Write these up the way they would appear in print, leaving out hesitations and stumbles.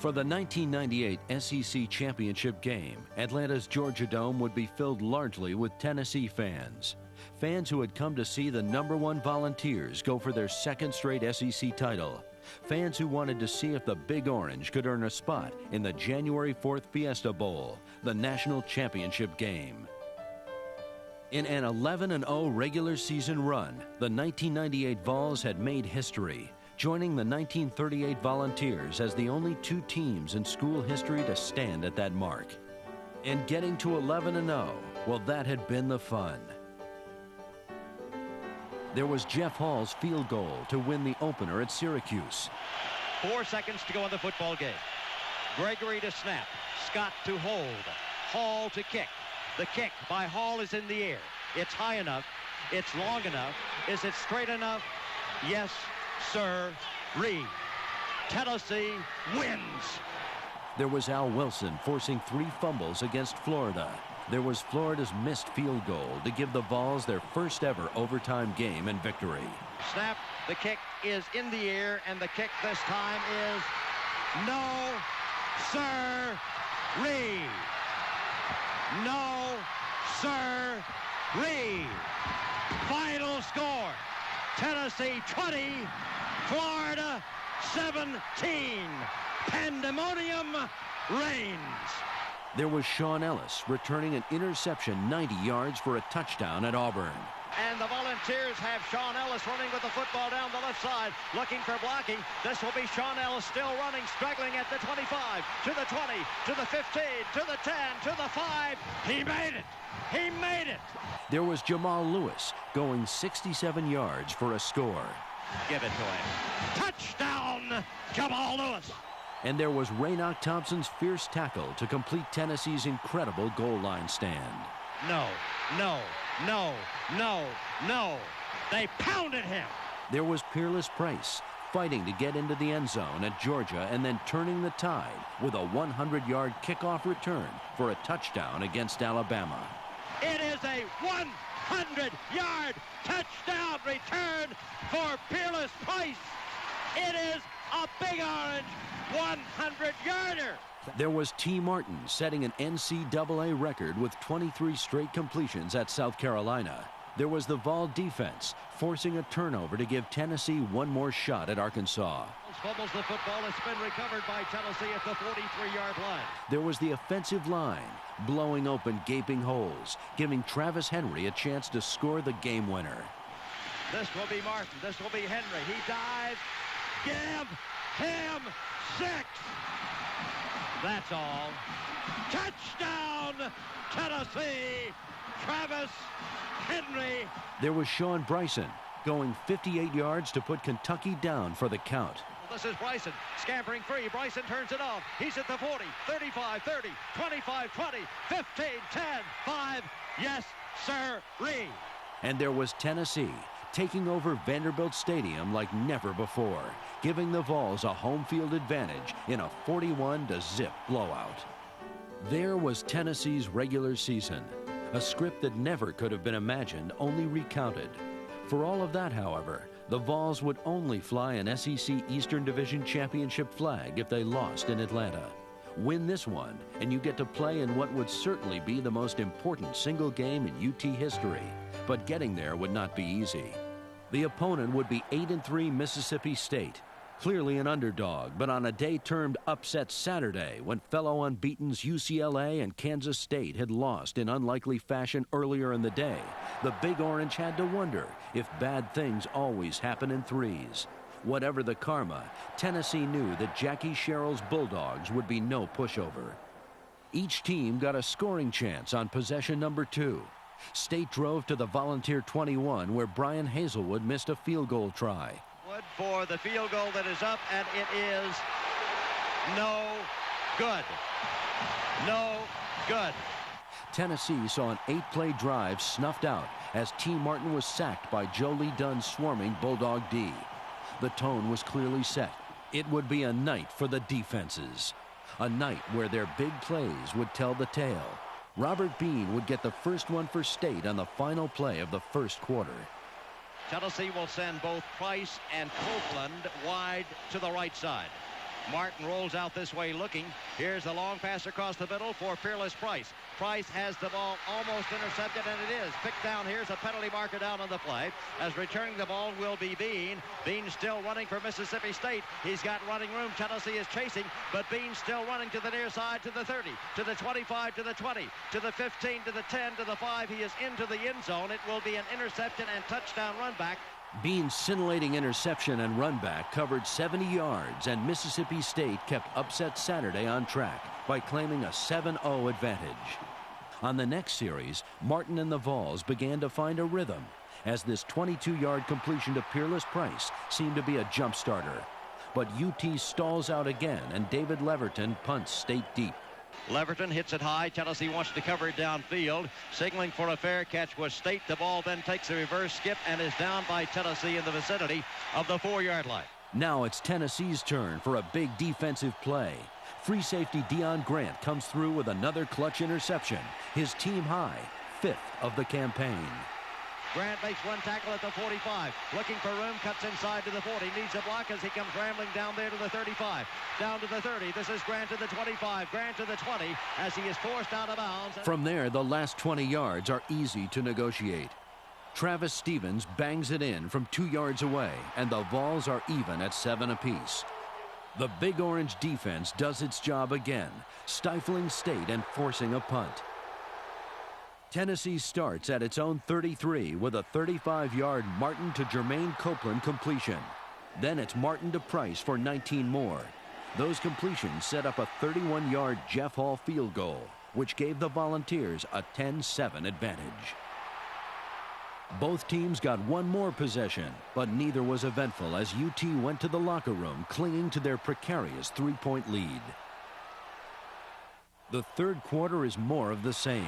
For the 1998 SEC Championship game, Atlanta's Georgia Dome would be filled largely with Tennessee fans. Fans who had come to see the #1 Volunteers go for their second straight SEC title. Fans who wanted to see if the Big Orange could earn a spot in the January 4th Fiesta Bowl, the national championship game. In an 11-0 regular season run, the 1998 Vols had made history, joining the 1938 Volunteers as the only two teams in school history to stand at that mark. And getting to 11-0, well, that had been the fun. There was Jeff Hall's field goal to win the opener at Syracuse. 4 seconds to go in the football game. Gregory to snap. Scott to hold. Hall to kick. The kick by Hall is in the air. It's high enough. It's long enough. Is it straight enough? Yes, sir. Reed. Tennessee wins. There was Al Wilson forcing 3 fumbles against Florida. There was Florida's missed field goal to give the Vols their first ever overtime game and victory. Snap. The kick is in the air, and the kick this time is no, sir, Reed. No, sir, Reed. Final score, Tennessee 20, Florida 17. Pandemonium reigns. There was Sean Ellis returning an interception 90 yards for a touchdown at Auburn. And the Volunteers have Sean Ellis running with the football down the left side, looking for blocking. This will be Sean Ellis still running, struggling at the 25, to the 20, to the 15, to the 10, to the 5. He made it. He made it. There was Jamal Lewis going 67 yards for a score. Give it to him. Touchdown, Jamal Lewis. And there was Raynoch Thompson's fierce tackle to complete Tennessee's incredible goal line stand. No, no, no, no, no. They pounded him. There was Peerless Price fighting to get into the end zone at Georgia and then turning the tide with a 100-yard kickoff return for a touchdown against Alabama. It is a 100-yard touchdown return for Peerless Price. It is a Big Orange 100-yarder. There was T. Martin setting an NCAA record with 23 straight completions at South Carolina. There was the Vol defense forcing a turnover to give Tennessee one more shot at Arkansas. Fumbles the football. It's been recovered by Tennessee at the 43-yard line. There was the offensive line blowing open gaping holes, giving Travis Henry a chance to score the game winner. This will be Martin. This will be Henry. He dives. Give him 6. That's all. Touchdown, Tennessee. Travis Henry. There was Sean Bryson going 58 yards to put Kentucky down for the count. This is Bryson scampering free. Bryson turns it off. He's at the 40, 35, 30, 25, 20, 15, 10, 5. Yes, sir, Reed. And there was Tennessee taking over Vanderbilt Stadium like never before, giving the Vols a home field advantage in a 41-0 blowout. There was Tennessee's regular season, a script that never could have been imagined, only recounted. For all of that, however, the Vols would only fly an SEC Eastern Division Championship flag if they lost in Atlanta. Win this one, and you get to play in what would certainly be the most important single game in UT history. But getting there would not be easy. The opponent would be 8-3 Mississippi State, clearly an underdog, but on a day termed Upset Saturday, when fellow unbeatens UCLA and Kansas State had lost in unlikely fashion earlier in the day, the Big Orange had to wonder if bad things always happen in threes. Whatever the karma, Tennessee knew that Jackie Sherrill's Bulldogs would be no pushover. Each team got a scoring chance on possession number 2. State drove to the Volunteer 21, where Brian Hazelwood missed a field goal try. Wood for the field goal that is up, and it is no good. No good. Tennessee saw an 8-play drive snuffed out as T. Martin was sacked by Joe Lee Dunn's swarming Bulldog D. The tone was clearly set. It would be a night for the defenses. A night where their big plays would tell the tale. Robert Bean would get the first one for State on the final play of the first quarter. Tennessee will send both Price and Copeland wide to the right side. Martin rolls out this way looking. Here's the long pass across the middle for Fearless Price. Price has the ball almost intercepted, and it is picked down. Here's a penalty marker down on the play, as returning the ball will be Bean. Bean still running for Mississippi State. He's got running room. Tennessee is chasing, but Bean still running to the near side, to the 30, to the 25, to the 20, to the 15, to the 10, to the 5. He is into the end zone. It will be an interception and touchdown run back. Bean's scintillating interception and run back covered 70 yards, and Mississippi State kept Upset Saturday on track by claiming a 7-0 advantage. On the next series, Martin and the Vols began to find a rhythm, as this 22-yard completion to Peerless Price seemed to be a jump starter. But UT stalls out again, and David Leverton punts State deep. Leverton hits it high. Tennessee wants to cover it downfield. Signaling for a fair catch was State. The ball then takes a reverse skip and is down by Tennessee in the vicinity of the 4-yard line. Now it's Tennessee's turn for a big defensive play. Free safety Deion Grant comes through with another clutch interception. His team high, 5th of the campaign. Grant makes one tackle at the 45. Looking for room, cuts inside to the 40. Needs a block as he comes rambling down there to the 35. Down to the 30. This is Grant to the 25. Grant to the 20 as he is forced out of bounds. From there, the last 20 yards are easy to negotiate. Travis Stevens bangs it in from 2 yards away, and the Vols are even at 7 apiece. The Big Orange defense does its job again, stifling State and forcing a punt. Tennessee starts at its own 33 with a 35-yard Martin to Jermaine Copeland completion. Then it's Martin to Price for 19 more. Those completions set up a 31-yard Jeff Hall field goal, which gave the Volunteers a 10-7 advantage. Both teams got one more possession, but neither was eventful as UT went to the locker room clinging to their precarious 3-point lead. The third quarter is more of the same.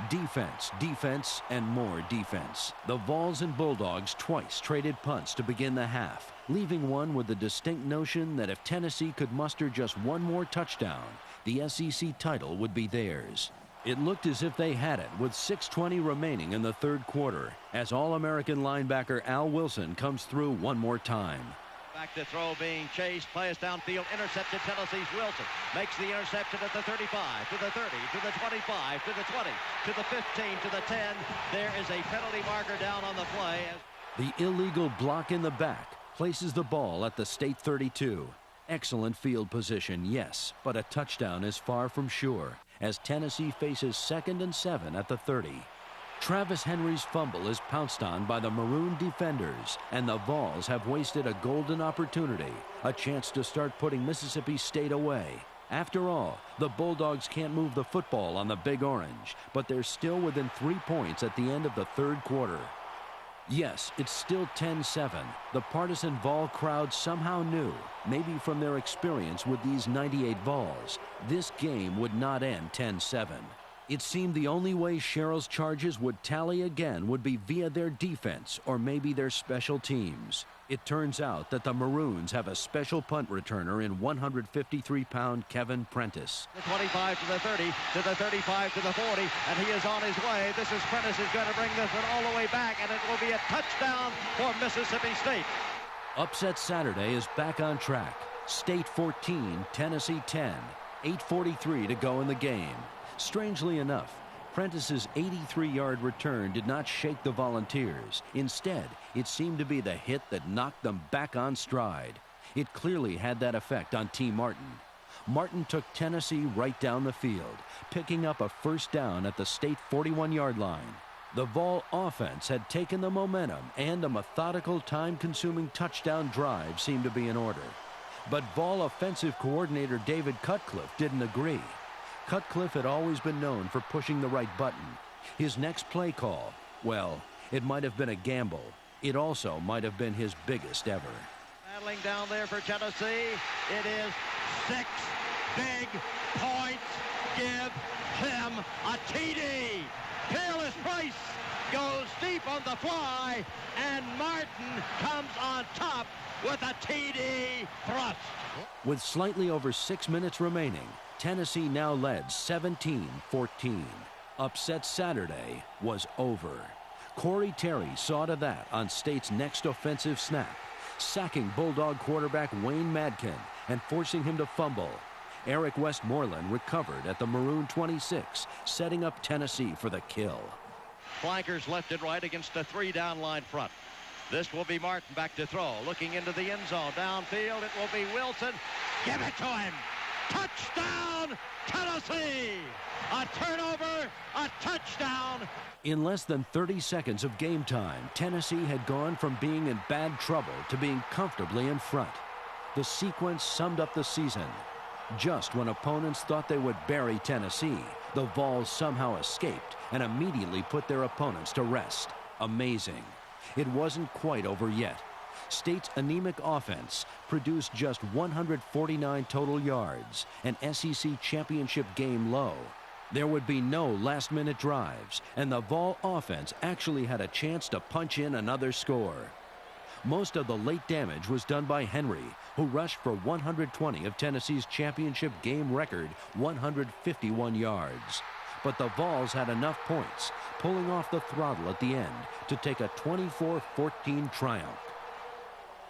Defense, defense, and more defense. The Vols and Bulldogs twice traded punts to begin the half, leaving one with the distinct notion that if Tennessee could muster just one more touchdown, the SEC title would be theirs. It looked as if they had it with 6:20 remaining in the third quarter, as All-American linebacker Al Wilson comes through one more time. Back to throw being chased, plays downfield, intercepted. Tennessee's Wilson makes the interception at the 35, to the 30, to the 25, to the 20, to the 15, to the 10. There is a penalty marker down on the play. The illegal block in the back places the ball at the State 32. Excellent field position, yes, but a touchdown is far from sure, as Tennessee faces 2nd and 7 at the 30. Travis Henry's fumble is pounced on by the Maroon defenders, and the Vols have wasted a golden opportunity, a chance to start putting Mississippi State away. After all, the Bulldogs can't move the football on the Big Orange, but they're still within 3 points at the end of the third quarter. Yes, it's still 10-7. The partisan Vol crowd somehow knew, maybe from their experience with these 98 Vols, this game would not end 10-7. It seemed the only way Sherrill's charges would tally again would be via their defense or maybe their special teams. It turns out that the Maroons have a special punt returner in 153-pound Kevin Prentice. The 25 to the 30, to the 35 to the 40, and he is on his way. This is Prentice is going to bring this one all the way back, and it will be a touchdown for Mississippi State. Upset Saturday is back on track. State 14, Tennessee 10. 8:43 to go in the game. Strangely enough, Prentice's 83-yard return did not shake the Volunteers. Instead, it seemed to be the hit that knocked them back on stride. It clearly had that effect on T. Martin. Martin took Tennessee right down the field, picking up a first down at the State 41-yard line. The Vol offense had taken the momentum, and a methodical, time-consuming touchdown drive seemed to be in order. But Vol offensive coordinator David Cutcliffe didn't agree. Cutcliffe had always been known for pushing the right button. His next play call, well, it might have been a gamble. It also might have been his biggest ever. Battling down there for Tennessee. It is 6 big points. Give him a TD. Fearless Price goes deep on the fly, and Martin comes on top with a TD thrust. With slightly over 6 minutes remaining, Tennessee now led 17-14. Upset Saturday was over. Corey Terry saw to that on State's next offensive snap. sacking Bulldog quarterback Wayne Madkin and forcing him to fumble. Eric Westmoreland recovered at the Maroon 26, setting up Tennessee for the kill. Flankers left and right against a 3-down line front. This will be Martin back to throw. Looking into the end zone. Downfield, it will be Wilson. Give it to him. Touchdown, Tennessee! A turnover, a touchdown. In less than 30 seconds of game time, Tennessee had gone from being in bad trouble to being comfortably in front. The sequence summed up the season. Just when opponents thought they would bury Tennessee, the Vols somehow escaped and immediately put their opponents to rest. Amazing. It wasn't quite over yet. State's anemic offense produced just 149 total yards, an SEC championship game low. There would be no last-minute drives, and the Vol offense actually had a chance to punch in another score. Most of the late damage was done by Henry, who rushed for 120 of Tennessee's championship game record 151 yards. But the Vols had enough points, pulling off the throttle at the end to take a 24-14 triumph.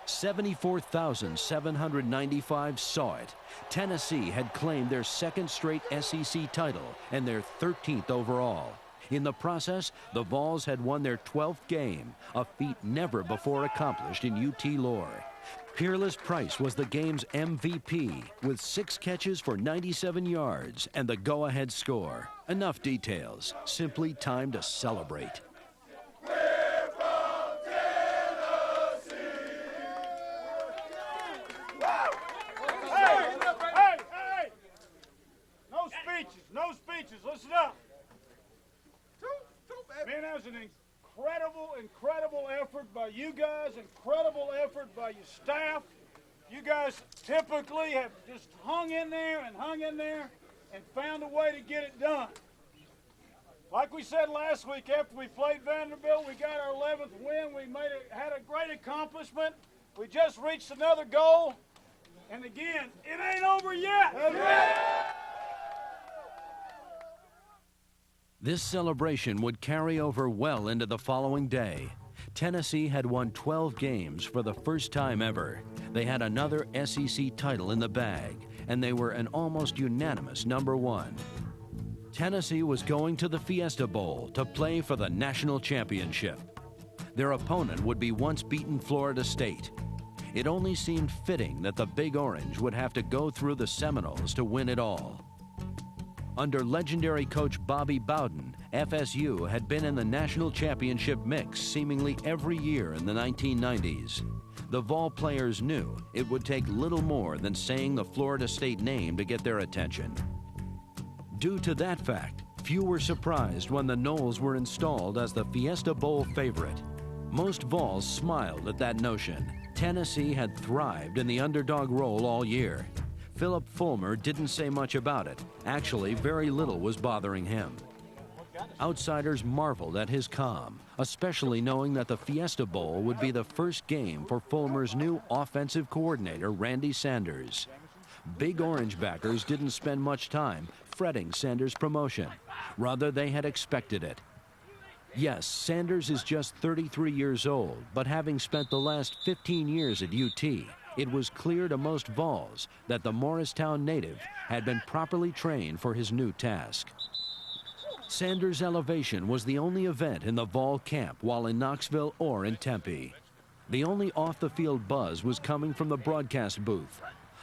74,795 saw it. Tennessee had claimed their second straight SEC title and their 13th overall. In the process, the Vols had won their 12th game, a feat never before accomplished in UT lore. Peerless Price was the game's MVP with 6 catches for 97 yards and the go-ahead score. Enough details, simply time to celebrate. No speeches. Listen up. Man, that was an incredible effort by you guys, incredible effort by your staff. You guys typically have just hung in there and found a way to get it done. Like we said last week, after we played Vanderbilt, we got our 11th win. We had a great accomplishment. We just reached another goal. And again, it ain't over yet. This celebration would carry over well into the following day. Tennessee had won 12 games for the first time ever. They had another SEC title in the bag, and they were an almost unanimous #1. Tennessee was going to the Fiesta Bowl to play for the national championship. Their opponent would be once-beaten Florida State. It only seemed fitting that the Big Orange would have to go through the Seminoles to win it all. Under legendary coach Bobby Bowden, FSU had been in the national championship mix seemingly every year in the 1990s. The Vol players knew it would take little more than saying the Florida State name to get their attention. Due to that fact, few were surprised when the Noles were installed as the Fiesta Bowl favorite. Most Vols smiled at that notion. Tennessee had thrived in the underdog role all year. Philip Fulmer didn't say much about it. Actually, very little was bothering him. Outsiders marveled at his calm, especially knowing that the Fiesta Bowl would be the first game for Fulmer's new offensive coordinator, Randy Sanders. Big Orange backers didn't spend much time fretting Sanders' promotion. Rather, they had expected it. Yes, Sanders is just 33 years old, but having spent the last 15 years at UT, it was clear to most Vols that the Morristown native had been properly trained for his new task. Sanders' elevation was the only event in the Vol camp while in Knoxville or in Tempe. The only off-the-field buzz was coming from the broadcast booth.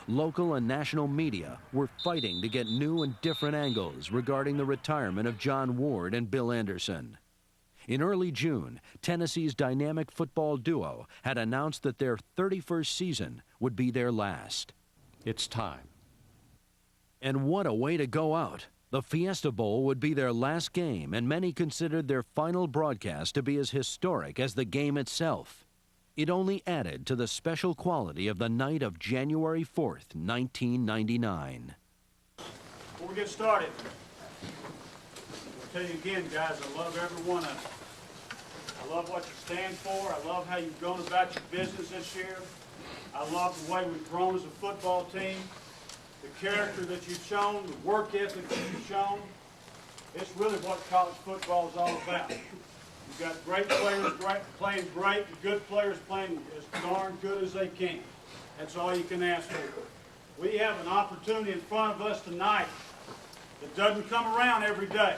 Local and national media were fighting to get new and different angles regarding the retirement of John Ward and Bill Anderson. In early June, Tennessee's dynamic football duo had announced that their 31st season would be their last. It's time. And what a way to go out. The Fiesta Bowl would be their last game, and many considered their final broadcast to be as historic as the game itself. It only added to the special quality of the night of January 4th, 1999. Before we get started, I'll tell you again, guys, I love every one of you. I love what you stand for. I love how you've gone about your business this year. I love the way we've grown as a football team, the character that you've shown, the work ethic that you've shown. It's really what college football is all about. You've got great players playing great, and good players playing as darn good as they can. That's all you can ask for. We have an opportunity in front of us tonight that doesn't come around every day.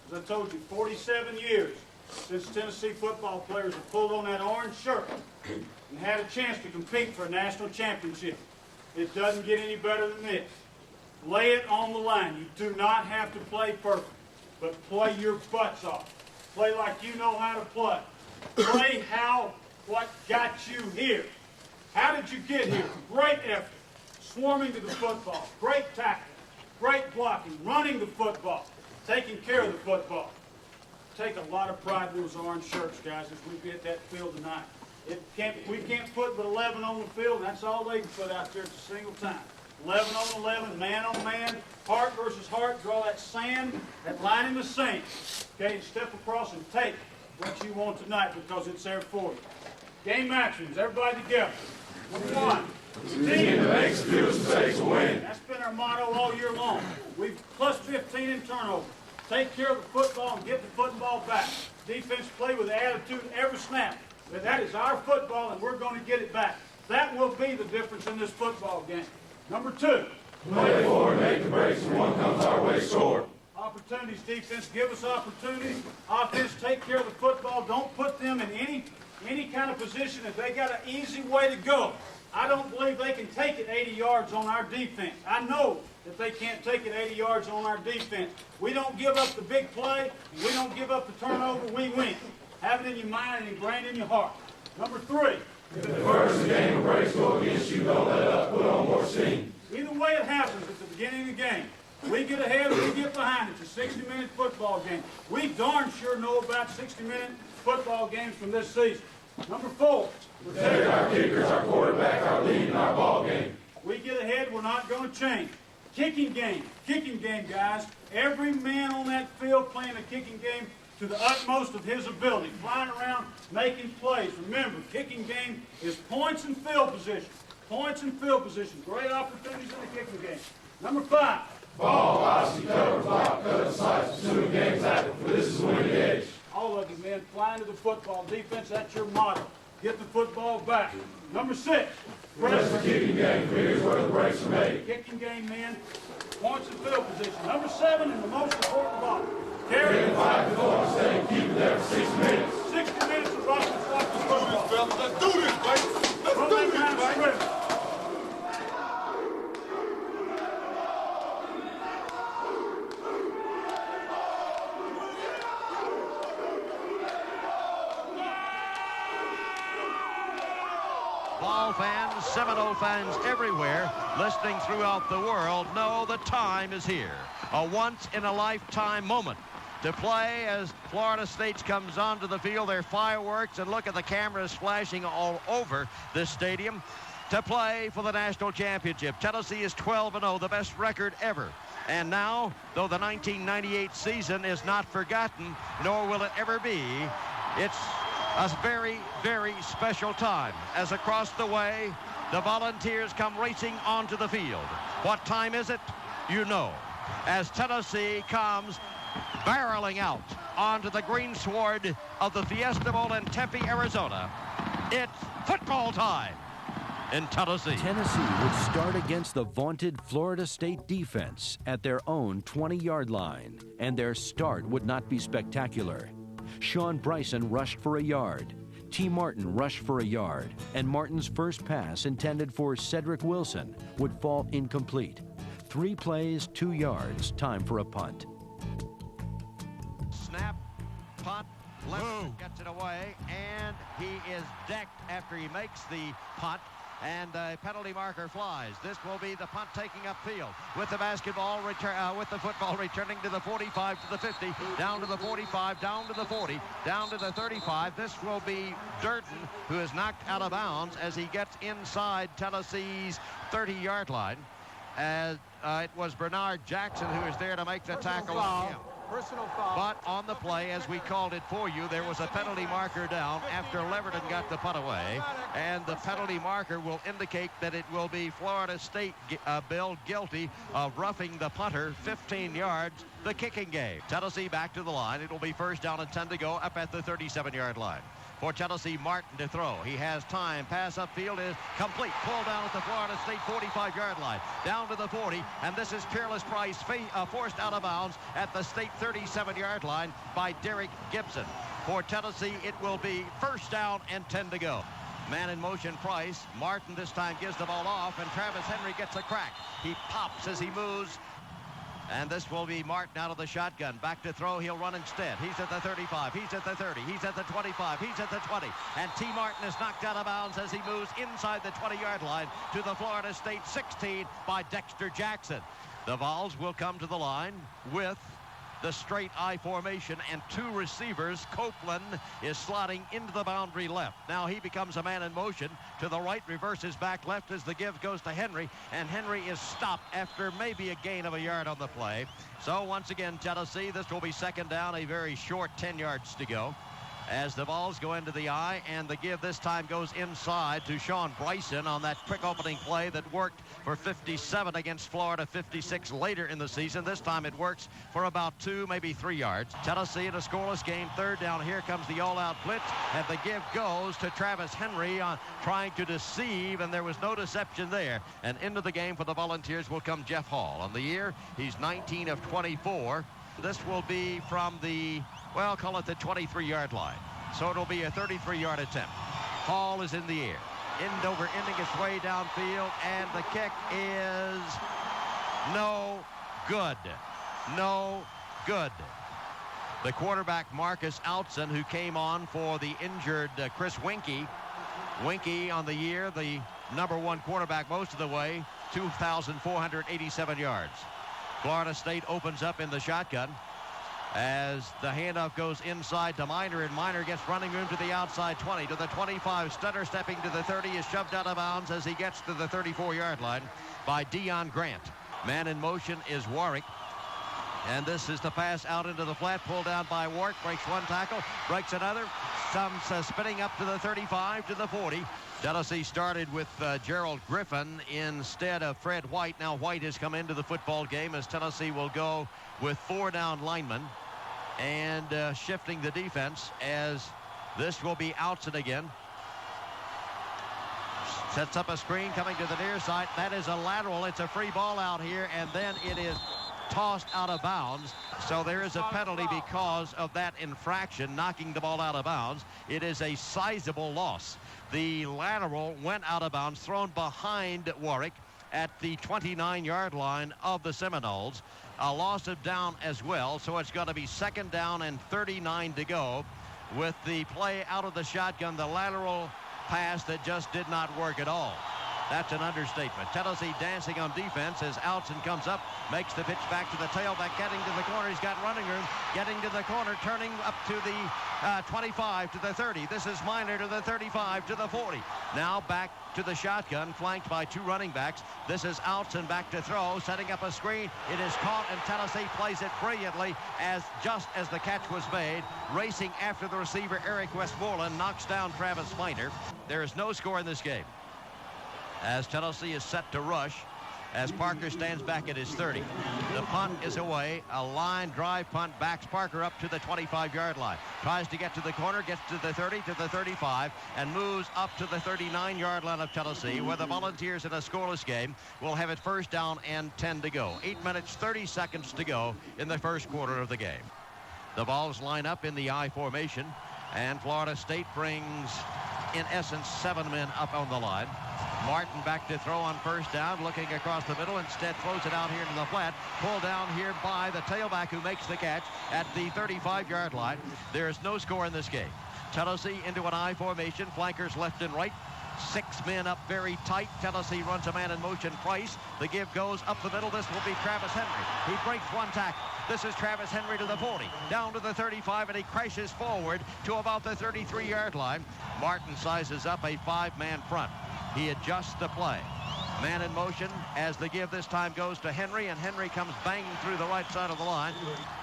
As I told you, 47 years since Tennessee football players have pulled on that orange shirt and had a chance to compete for a national championship. It doesn't get any better than this. Lay it on the line. You do not have to play perfect, but play your butts off. Play like you know how to play. Play what got you here. How did you get here? Great effort. Swarming to the football. Great tackling. Great blocking. Running the football. Taking care of the football. Take a lot of pride in those orange shirts, guys, as we get that field tonight. We can't put but 11 on the field, and that's all they can put out there at a single time. 11 on 11, man on man, heart versus heart. Draw that sand, that line in the sand. Okay, and step across and take what you want tonight because it's there for you. Game actions, everybody together. One. Team that makes few mistakes win. That's been our motto all year long. We've plus 15 in turnover. Take care of the football and get the football back. Defense play with attitude every snap. That is our football, and we're going to get it back. That will be the difference in this football game. Number two. Play forward, make the breaks, and one comes our way, score. Opportunities, defense, give us opportunities. Offense, take care of the football. Don't put them in any kind of position if they got an easy way to go. I don't believe they can take it 80 yards on our defense. I know that they can't take it 80 yards on our defense. We don't give up the big play. We don't give up the turnover. We win. Have it in your mind and ingrained in your heart. Number three. If the first game of breaks go against you, don't let up. Put on more steam. Either way it happens at the beginning of the game. We get ahead or we get behind. It's a 60-minute football game. We darn sure know about 60-minute football games from this season. Number four. Protect our kickers, our quarterback, our lead, and our ball game. We get ahead, we're not going to change. Kicking game, guys. Every man on that field playing a kicking game to the utmost of his ability, flying around, making plays. Remember, kicking game is points and field position. Points and field position. Great opportunities in the kicking game. Number five. Ball, velocity, cover, block, cut, slice, pursuing game tackle. For this is winning the edge. All of you, men, flying to the football. Defense, that's your motto. Get the football back. Number six. Press the kicking game. Here's where the breaks are made. Kicking game, men. Points and field position. Number seven, and the most important ball. Carry the 5 to 4 stay. Keep it there for 60 minutes. 60 minutes of rock and rock. Let's do this, baby. Let's do this, baby. Ball fans, Seminole fans everywhere listening throughout the world know the time is here. A once-in-a-lifetime moment to play as Florida State comes onto the field. Their fireworks, and look at the cameras flashing all over this stadium, to play for the national championship. Tennessee is 12-0, the best record ever. And now, though the 1998 season is not forgotten, nor will it ever be, it's a very, very special time as across the way the Volunteers come racing onto the field. What time is it? You know, as Tennessee comes barreling out onto the greensward of the Fiesta Bowl in Tempe, Arizona. It's football time in Tennessee. Tennessee would start against the vaunted Florida State defense at their own 20-yard line, and their start would not be spectacular. Sean Bryson rushed for a yard. T. Martin rushed for a yard, and Martin's first pass intended for Cedric Wilson would fall incomplete. 3 plays, 2 yards, time for a punt. Snap, punt, left gets it away, and he is decked after he makes the punt, and a penalty marker flies. This will be the punt taking upfield with the basketball with the football returning to the 45, to the 50, down to the 45, down to the 40, down to the 35. This will be Durden, who is knocked out of bounds as he gets inside Tennessee's 30-yard line. As it was Bernard Jackson who is there to make the tackle on him. Personal foul. But on the play, as we called it for you, there was a penalty marker down after Leverton got the punt away. And the penalty marker will indicate that it will be Florida State, Bill, guilty of roughing the punter 15 yards, the kicking game. Tennessee back to the line. It will be first down and 10 to go up at the 37-yard line. For Tennessee, Martin to throw. He has time. Pass upfield is complete. Pull down at the Florida State 45-yard line. Down to the 40. And this is Peerless Price forced out of bounds at the State 37-yard line by Derek Gibson. For Tennessee, it will be first down and 10 to go. Man in motion, Price. Martin this time gives the ball off, and Travis Henry gets a crack. He pops as he moves. And this will be Martin out of the shotgun. Back to throw. He'll run instead. He's at the 35. He's at the 30. He's at the 25. He's at the 20. And T. Martin is knocked out of bounds as he moves inside the 20-yard line to the Florida State 16 by Dexter Jackson. The Vols will come to the line with the straight I formation and two receivers. Copeland is slotting into the boundary left. Now he becomes a man in motion to the right, reverses back left as the give goes to Henry, and Henry is stopped after maybe a gain of a yard on the play. So once again, Tennessee, this will be second down, a very short 10 yards to go as the Vols go into the I, and the give this time goes inside to Sean Bryson on that quick opening play that worked for 57 against Florida 56 later in the season. This time it works for about 2, maybe 3 yards. Tennessee in a scoreless game, third down. Here comes the all-out blitz, and the give goes to Travis Henry trying to deceive, and there was no deception there. And into the game for the Volunteers will come Jeff Hall. On the year, he's 19 of 24. This will be from the, well, call it the 23-yard line. So it'll be a 33-yard attempt. Hall is in the air. End over ending its way downfield, and the kick is no good. No good. The quarterback, Marcus Outson, who came on for the injured Chris Winkie. Winkie on the year, the #1 quarterback most of the way, 2,487 yards. Florida State opens up in the shotgun as the handoff goes inside to Minor, and Minor gets running room to the outside 20, to the 25. Stutter stepping to the 30, is shoved out of bounds as he gets to the 34-yard line by Deion Grant. Man in motion is Warwick. And this is the pass out into the flat, pulled down by Warwick, breaks one tackle, breaks another, comes spinning up to the 35, to the 40. Tennessee started with Gerald Griffin instead of Fred White. Now White has come into the football game as Tennessee will go with 4 down linemen and shifting the defense as this will be Outson again. Sets up a screen coming to the near side. That is a lateral. It's a free ball out here, and then it is tossed out of bounds. So there is a penalty because of that infraction, knocking the ball out of bounds. It is a sizable loss. The lateral went out of bounds, thrown behind Warwick at the 29-yard line of the Seminoles. A loss of down as well, so it's going to be second down and 39 to go with the play out of the shotgun, the lateral pass that just did not work at all. That's an understatement. Tennessee dancing on defense as Outson comes up, makes the pitch back to the tailback, getting to the corner. He's got running room, getting to the corner, turning up to the 25, to the 30. This is Minor to the 35, to the 40. Now back to the shotgun, flanked by 2 running backs. This is Outson back to throw, setting up a screen. It is caught, and Tennessee plays it brilliantly as just as the catch was made. Racing after the receiver, Eric Westmoreland knocks down Travis Minor. There is no score in this game as Tennessee is set to rush as Parker stands back at his 30. The punt is away. A line drive punt backs Parker up to the 25-yard line. Tries to get to the corner, gets to the 30, to the 35, and moves up to the 39-yard line of Tennessee, where the Volunteers in a scoreless game will have it first down and 10 to go. 8 minutes, 30 seconds to go in the first quarter of the game. The Vols line up in the I formation, and Florida State brings, in essence, 7 men up on the line. Martin back to throw on first down, looking across the middle, instead throws it out here to the flat. Pulled down here by the tailback who makes the catch at the 35-yard line. There is no score in this game. Tennessee into an I formation, flankers left and right. 6 men up very tight. Tennessee runs a man in motion, Price. The give goes up the middle. This will be Travis Henry. He breaks one tackle. This is Travis Henry to the 40, down to the 35, and he crashes forward to about the 33-yard line. Martin sizes up a 5-man front. He adjusts the play. Man in motion, as the give this time goes to Henry, and Henry comes banging through the right side of the line.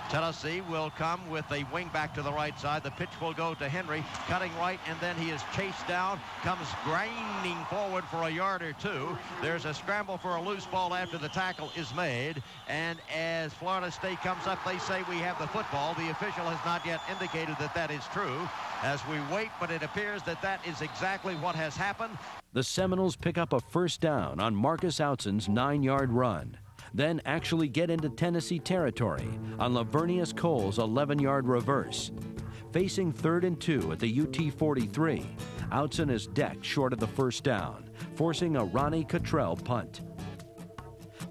Tennessee will come with a wing back to the right side. The pitch will go to Henry, cutting right, and then he is chased down, comes grinding forward for a yard or two. There's a scramble for a loose ball after the tackle is made, and as Florida State comes up, they say we have the football. The official has not yet indicated that that is true as we wait, but it appears that that is exactly what has happened. The Seminoles pick up a first down on Marcus Outson's 9-yard run, then actually get into Tennessee territory on Lavernius Cole's 11-yard reverse. Facing 3rd and 2 at the UT 43, Outson is decked short of the first down, forcing a Ronnie Cottrell punt.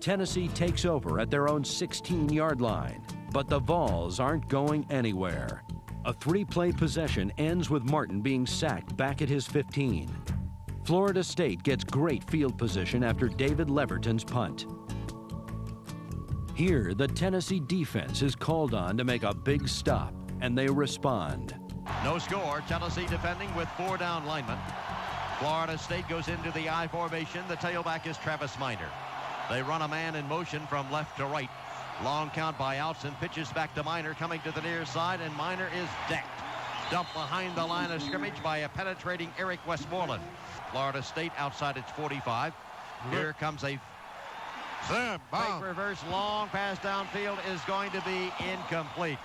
Tennessee takes over at their own 16-yard line, but the Vols aren't going anywhere. A 3-play possession ends with Martin being sacked back at his 15. Florida State gets great field position after David Leverton's punt. Here, the Tennessee defense is called on to make a big stop, and they respond. No score. Tennessee defending with 4 down linemen. Florida State goes into the I formation. The tailback is Travis Minor. They run a man in motion from left to right. Long count by Outson. Pitches back to Minor, coming to the near side, and Minor is decked. Dumped behind the line of scrimmage by a penetrating Eric Westmoreland. Florida State outside its 45. Here comes a fake reverse, long pass downfield is going to be incomplete.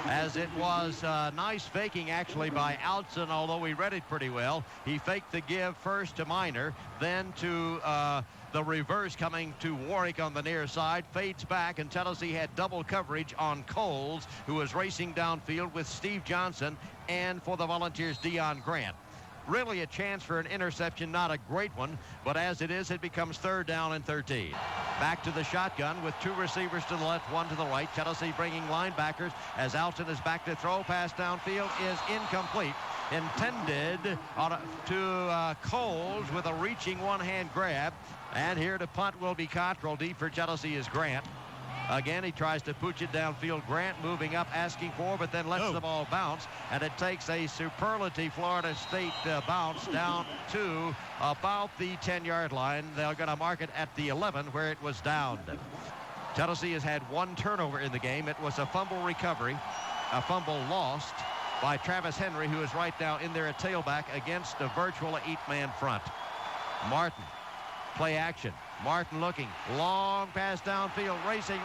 As it was nice faking actually by Outson, although he read it pretty well. He faked the give first to Minor, then to the reverse coming to Warwick on the near side, fades back, and Tennessee had double coverage on Coles, who was racing downfield with Steve Johnson, and for the Volunteers, Deion Grant. Really a chance for an interception, not a great one, but as it is, it becomes 3rd down and 13. Back to the shotgun with 2 receivers to the left, 1 to the right. Tennessee bringing linebackers as Outson is back to throw. Pass downfield is incomplete. Intended to Coles with a reaching one-hand grab. And here to punt will be Cottrell. Deep for Tennessee is Grant. Again, he tries to pooch it downfield. Grant moving up, asking for, but then lets the ball bounce. And it takes a superlative Florida State bounce down to about the 10-yard line. They're going to mark it at the 11 where it was downed. Tennessee has had 1 turnover in the game. It was a fumble recovery, a fumble lost by Travis Henry, who is right now in there at tailback against a virtual 8-man front. Martin, play action. Martin looking, long pass downfield, racing,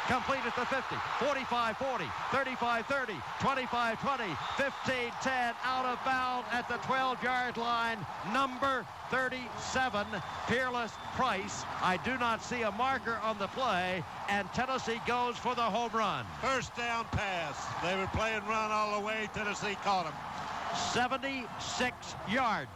complete at the 50, 45-40, 35-30, 25-20, 15-10, out of bounds at the 12-yard line, number 37, Peerless Price. I do not see a marker on the play, and Tennessee goes for the home run. First down pass. They were playing run all the way. Tennessee caught him. 76 yards.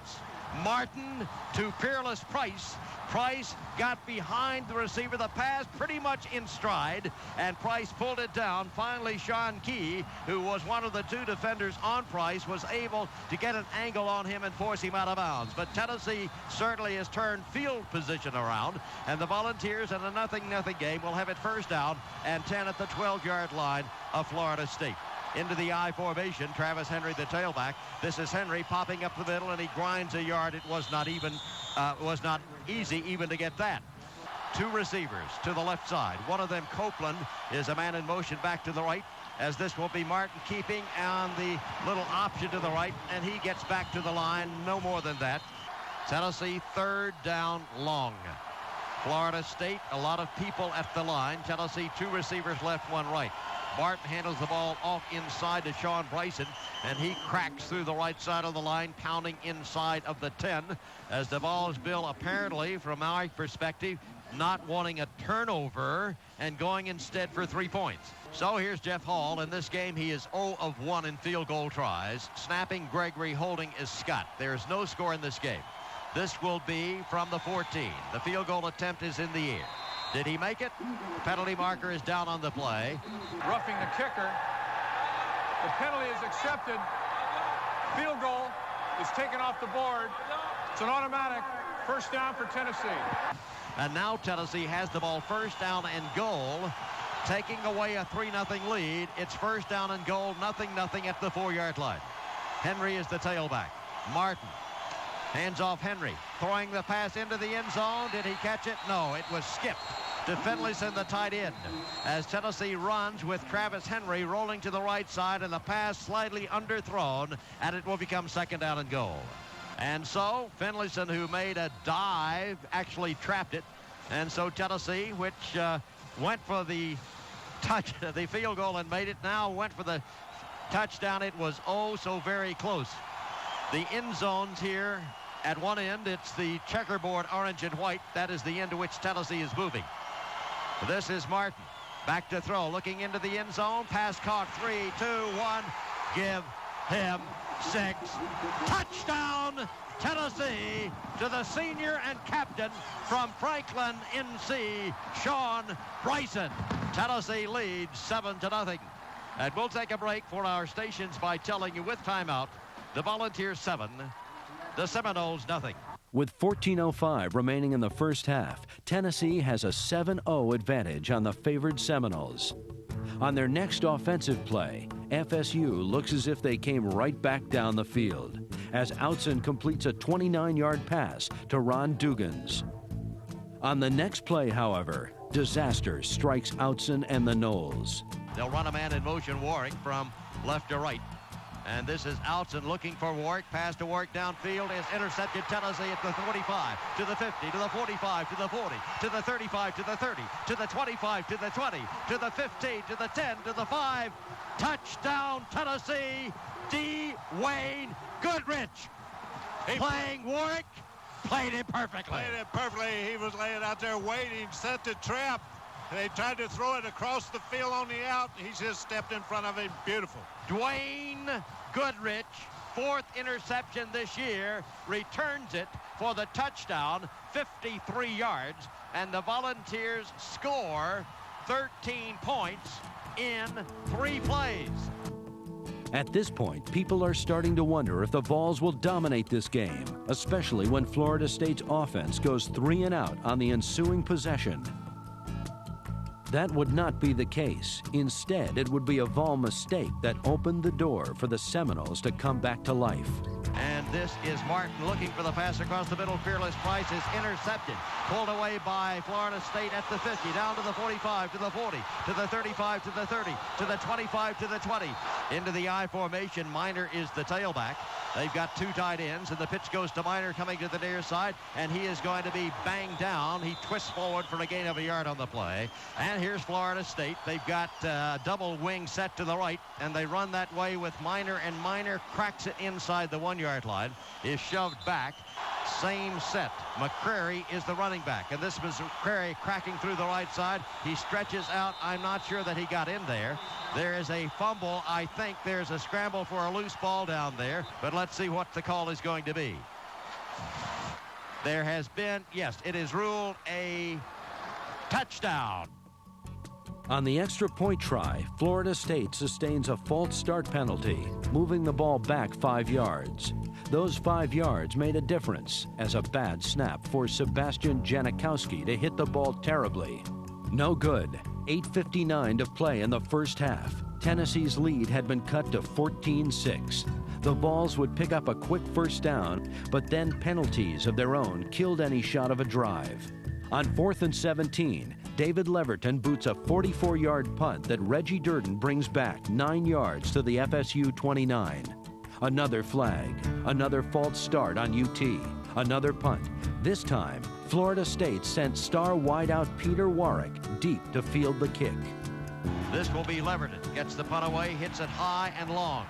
Martin to Peerless Price. Price got behind the receiver. The pass pretty much in stride, and Price pulled it down. Finally, Sean Key, who was one of the 2 defenders on Price, was able to get an angle on him and force him out of bounds. But Tennessee certainly has turned field position around, and the Volunteers in a 0-0 game will have it first down and 10 at the 12-yard line of Florida State. Into the I formation, Travis Henry, the tailback. This is Henry popping up the middle, and he grinds a yard. It was not easy even to get that. 2 receivers to the left side. One of them, Copeland, is a man in motion back to the right, as this will be Martin keeping on the little option to the right, and he gets back to the line. No more than that. Tennessee 3rd down long. Florida State, a lot of people at the line. Tennessee, 2 receivers left, 1 right. Martin handles the ball off inside to Sean Bryson, and he cracks through the right side of the line, pounding inside of the 10, as the ball is Bill, apparently, from our perspective, not wanting a turnover and going instead for 3 points. So here's Jeff Hall. In this game, he is 0 of 1 in field goal tries. Snapping Gregory, holding is Scott. There is no score in this game. This will be from the 14. The field goal attempt is in the air. Did he make it? Penalty marker is down on the play. Roughing the kicker. The penalty is accepted. Field goal is taken off the board. It's an automatic first down for Tennessee. And now Tennessee has the ball, first down and goal, taking away a 3-0 lead. It's first down and goal, 0-0 at the 4-yard line. Henry is the tailback. Martin Hands off Henry. Throwing the pass into the end zone. Did he catch it? No, it was skipped to Finlayson, the tight end, as Tennessee runs with Travis Henry rolling to the right side, and the pass slightly underthrown, and it will become second down and goal. And so Finlayson, who made a dive, actually trapped it. And so Tennessee, which went for the field goal and made it, now went for the touchdown. It was oh so very close. The end zones here at one end, it's the checkerboard orange and white. That is the end to which Tennessee is moving. This is Martin. Back to throw, looking into the end zone. Pass caught. 3, 2, 1. Give him 6. Touchdown, Tennessee, to the senior and captain from Franklin, NC, Sean Bryson. Tennessee leads 7-0. And we'll take a break for our stations by telling you with timeout, the Volunteers 7, the Seminoles nothing. With 14:05 remaining in the first half, Tennessee has a 7-0 advantage on the favored Seminoles. On their next offensive play, FSU looks as if they came right back down the field as Outson completes a 29-yard pass to Ron Dugans. On the next play, however, disaster strikes Outson and the Noles. They'll run a man in motion, Warwick, from left to right. And this is Outson looking for Warwick. Pass to Warwick downfield is intercepted. Tennessee at the 45, to the 50, to the 45, to the 40, to the 35, to the 30, to the 25, to the 20, to the 15, to the 10, to the 5. Touchdown, Tennessee. D. Wayne Goodrich. Playing Warwick. Played it perfectly. He was laying out there waiting, set the trap. They tried to throw it across the field on the out. He just stepped in front of him. Beautiful. Dwayne Goodrich, 4th interception this year, returns it for the touchdown, 53 yards, and the Volunteers score 13 points in 3 plays. At this point, people are starting to wonder if the Vols will dominate this game, especially when Florida State's offense goes 3 and out on the ensuing possession. That would not be the case. Instead, it would be a Vol mistake that opened the door for the Seminoles to come back to life. And this is Martin looking for the pass across the middle. Fearless Price is intercepted. Pulled away by Florida State at the 50, down to the 45, to the 40, to the 35, to the 30, to the 25, to the 20. Into the I formation. Minor is the tailback. They've got 2 tight ends, and the pitch goes to Minor coming to the near side, and he is going to be banged down. He twists forward for a gain of a yard on the play. And here's Florida State. They've got double wing set to the right, and they run that way with Minor, and Minor cracks it inside the 1-yard line, is shoved back. Same set. McCrary is the running back, and this was McCrary cracking through the right side. He stretches out. I'm not sure that he got in there. There is a fumble. I think there's a scramble for a loose ball down there, but let's see what the call is going to be. There has been, yes, it is ruled a touchdown. On the extra point try, Florida State sustains a false start penalty, moving the ball back 5 yards. Those 5 yards made a difference as a bad snap forced Sebastian Janikowski to hit the ball terribly. No good. 8:59 to play in the first half. Tennessee's lead had been cut to 14-6. The Vols would pick up a quick first down, but then penalties of their own killed any shot of a drive. On 4th and 17, David Leverton boots a 44-yard punt that Reggie Durden brings back 9 yards to the FSU 29. Another flag, another false start on UT, another punt. This time, Florida State sent star wideout Peter Warwick deep to field the kick. This will be Leverton. Gets the punt away, hits it high and long.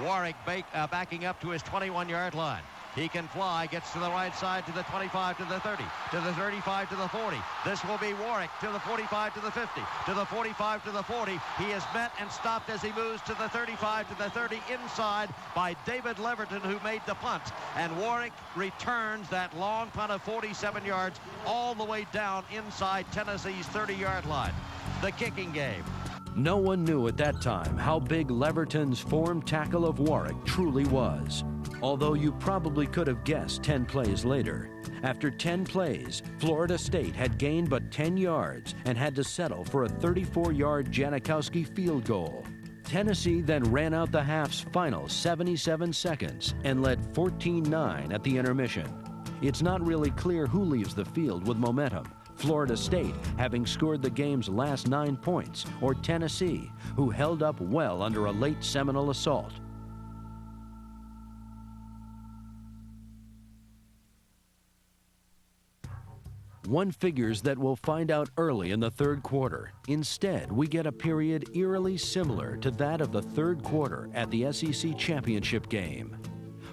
Warwick backing up to his 21-yard line. He can fly, gets to the right side, to the 25, to the 30, to the 35, to the 40. This will be Warwick to the 45, to the 50, to the 45, to the 40. He is met and stopped as he moves to the 35, to the 30, inside by David Leverton, who made the punt. And Warwick returns that long punt of 47 yards all the way down inside Tennessee's 30-yard line. The kicking game. No one knew at that time how big Leverton's formed tackle of Warwick truly was. Although you probably could have guessed 10 plays later. After 10 plays, Florida State had gained but 10 yards and had to settle for a 34-yard Janikowski field goal. Tennessee then ran out the half's final 77 seconds and led 14-9 at the intermission. It's not really clear who leaves the field with momentum, Florida State having scored the game's last 9 points, or Tennessee, who held up well under a late Seminole assault. One figures that we'll find out early in the third quarter. Instead, we get a period eerily similar to that of the third quarter at the SEC championship game.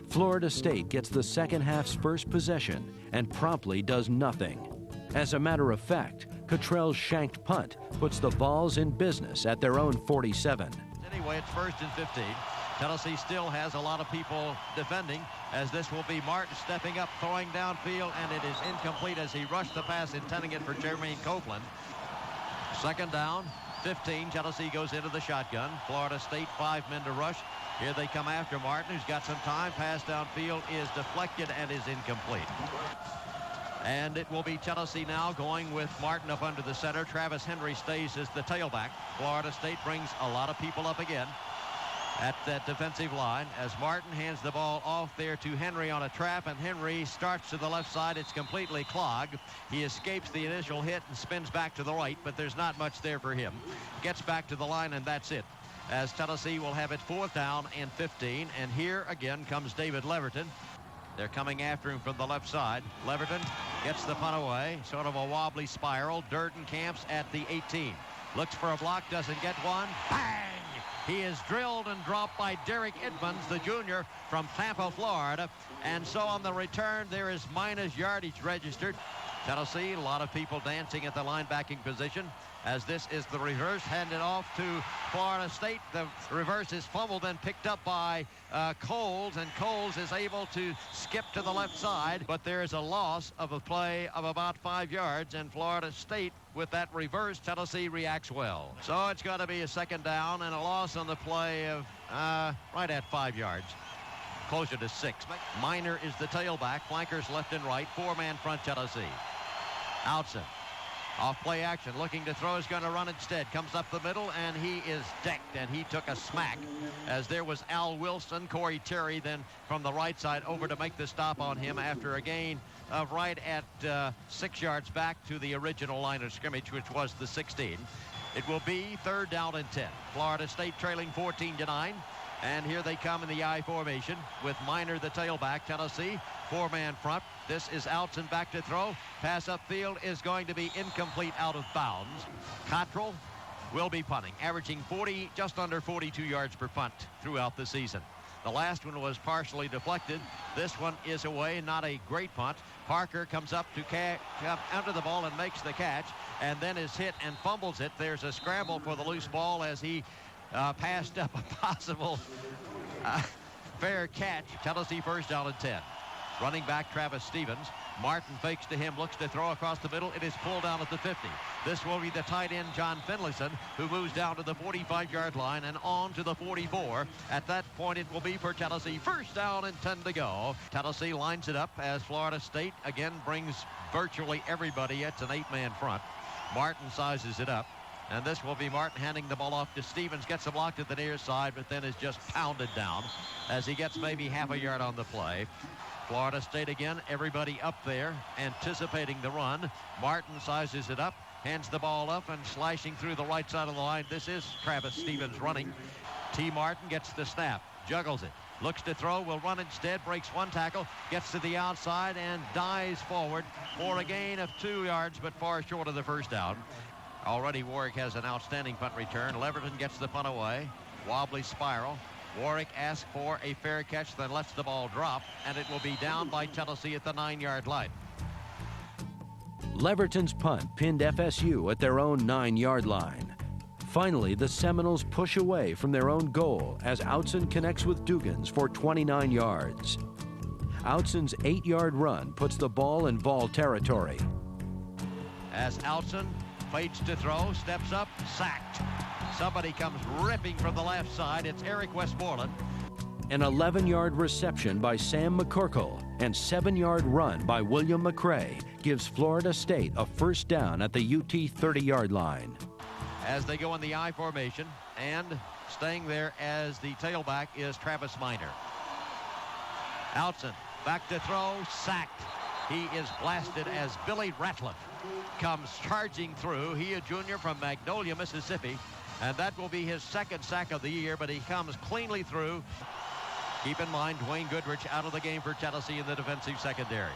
Florida State gets the second half's first possession and promptly does nothing. As a matter of fact, Cottrell's shanked punt puts the Vols in business at their own 47. Anyway, it's 1st and 15. Tennessee still has a lot of people defending, as this will be Martin stepping up, throwing downfield, and it is incomplete as he rushed the pass, intending it for Jermaine Copeland. 2nd down, 15. Tennessee goes into the shotgun. Florida State, 5 men to rush. Here they come after Martin, who's got some time. Pass downfield is deflected and is incomplete. And it will be Tennessee now going with Martin up under the center. Travis Henry stays as the tailback. Florida State brings a lot of people up again at that defensive line as Martin hands the ball off there to Henry on a trap, and Henry starts to the left side. It's completely clogged. He escapes the initial hit and spins back to the right, but there's not much there for him. Gets back to the line, and that's it, as Tennessee will have it 4th down and 15. And here again comes David Leverton. They're coming after him from the left side. Leverton gets the punt away, sort of a wobbly spiral. Durden camps at the 18. Looks for a block, doesn't get one. Bang! He is drilled and dropped by Derek Edmonds, the junior from Tampa, Florida. And so on the return, there is minus yardage registered. Tennessee, a lot of people dancing at the linebacking position, as this is the reverse, handed off to Florida State. The reverse is fumbled and picked up by Coles, and Coles is able to skip to the left side, but there is a loss of a play of about 5 yards, and Florida State, with that reverse, Tennessee reacts well. So it's going to be a 2nd down and a loss on the play of right at 5 yards. Closer to 6. Minor is the tailback. Flankers left and right. 4-man front Tennessee. Outson. Off play action, looking to throw, is going to run instead. Comes up the middle, and he is decked, and he took a smack, as there was Al Wilson. Corey Terry then from the right side over to make the stop on him after a gain of right at 6 yards back to the original line of scrimmage, which was the 16. It will be 3rd down and 10. Florida State trailing 14-9. And here they come in the I formation with Minor, the tailback. Tennessee, 4-man front. This is Outson back to throw. Pass upfield is going to be incomplete, out of bounds. Cottrell will be punting, averaging just under 42 yards per punt throughout the season. The last one was partially deflected. This one is away, not a great punt. Parker comes up to come under the ball and makes the catch, and then is hit and fumbles it. There's a scramble for the loose ball as he passed up a possible fair catch. Tennessee 1st down and 10. Running back Travis Stevens. Martin fakes to him, looks to throw across the middle. It is pulled down at the 50. This will be the tight end John Finlayson, who moves down to the 45-yard line and on to the 44. At that point, it will be for Tennessee 1st down and 10 to go. Tennessee lines it up as Florida State again brings virtually everybody. It's an 8-man front. Martin sizes it up. And this will be Martin handing the ball off to Stevens. Gets him blocked at the near side, but then is just pounded down as he gets maybe half a yard on the play. Florida State again, everybody up there, anticipating the run. Martin sizes it up, hands the ball up, and slashing through the right side of the line. This is Travis Stevens running. T. Martin gets the snap, juggles it, looks to throw, will run instead, breaks one tackle, gets to the outside, and dives forward for a gain of 2 yards, but far short of the 1st down. Already Warwick has an outstanding punt return. Leverton gets the punt away. Wobbly spiral. Warwick asks for a fair catch, then lets the ball drop, and it will be down by Tennessee at the 9-yard line. Leverton's punt pinned FSU at their own 9-yard line. Finally, the Seminoles push away from their own goal as Outson connects with Dugans for 29 yards. Outson's 8-yard run puts the ball in Vol territory. As Outson waits to throw, steps up, sacked. Somebody comes ripping from the left side. It's Eric Westmoreland. An 11-yard reception by Sam McCorkle and 7-yard run by William McCray gives Florida State a 1st down at the UT 30-yard line. As they go in the I formation, and Staying there as the tailback is Travis Minor. Outson back to throw, sacked. He is blasted as Billy Ratliff comes charging through. He, a junior from Magnolia, Mississippi, and that will be his second sack of the year, but he comes cleanly through. Keep in mind, Dwayne Goodrich out of the game for Tennessee in the defensive secondary.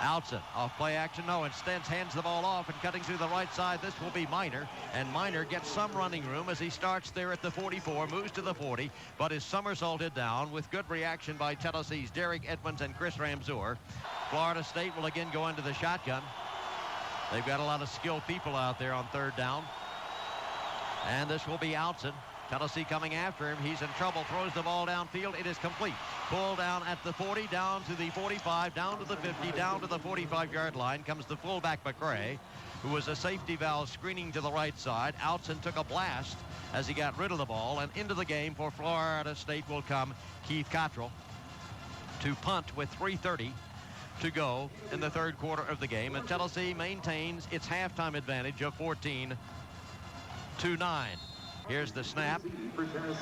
Outson off play action. No, instead hands the ball off, and cutting through the right side, this will be Minor. And Minor gets some running room as he starts there at the 44, moves to the 40, but is somersaulted down with good reaction by Tennessee's Derek Edmonds and Chris Ramseur. Florida State will again go into the shotgun. They've got a lot of skilled people out there on third down. And this will be Outson. Tennessee coming after him. He's in trouble. Throws the ball downfield. It is complete. Pulled down at the 40, down to the 45, down to the 50, down to the 45-yard line. Comes the fullback McCray, who was a safety valve screening to the right side. Outson took a blast as he got rid of the ball. And into the game for Florida State will come Keith Cottrell to punt with 3:30 to go in the third quarter of the game. And Tennessee maintains its halftime advantage of 14-9. Here's the snap.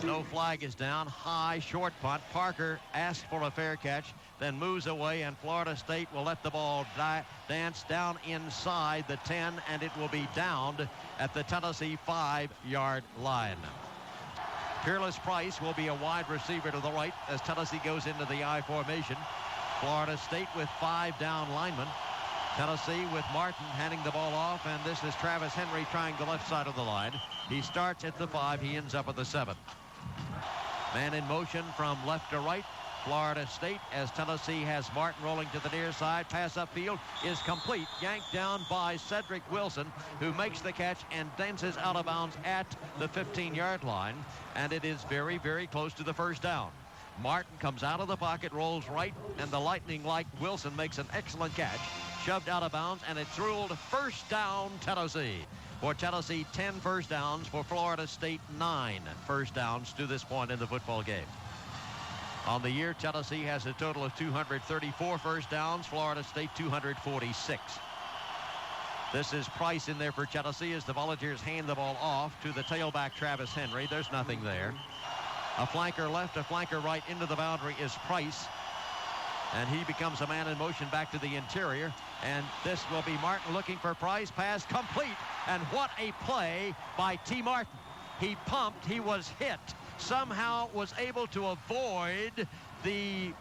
No flag is down. High, short punt. Parker asks for a fair catch, then moves away, and Florida State will let the ball dance down inside the 10, and it will be downed at the Tennessee 5-yard line. Peerless Price will be a wide receiver to the right as Tennessee goes into the I formation. Florida State with 5 down linemen. Tennessee with Martin handing the ball off, and this is Travis Henry trying the left side of the line. He starts at the 5. He ends up at the 7. Man in motion from left to right. Florida State as Tennessee has Martin rolling to the near side. Pass upfield is complete. Yanked down by Cedric Wilson, who makes the catch and dances out of bounds at the 15-yard line. And it is very, very close to the first down. Martin comes out of the pocket, rolls right, and the lightning-like Wilson makes an excellent catch. Shoved out of bounds, and it's ruled first down Tennessee. For Tennessee, 10 first downs. For Florida State, 9 first downs to this point in the football game. On the year, Tennessee has a total of 234 first downs. Florida State, 246. This is Price in there for Tennessee as the Volunteers hand the ball off to the tailback, Travis Henry. There's nothing there. A flanker left, a flanker right into the boundary is Price. And he becomes a man in motion back to the interior. And this will be Martin looking for Price. Pass complete. And what a play by T. Martin. He pumped. He was hit. Somehow was able to avoid the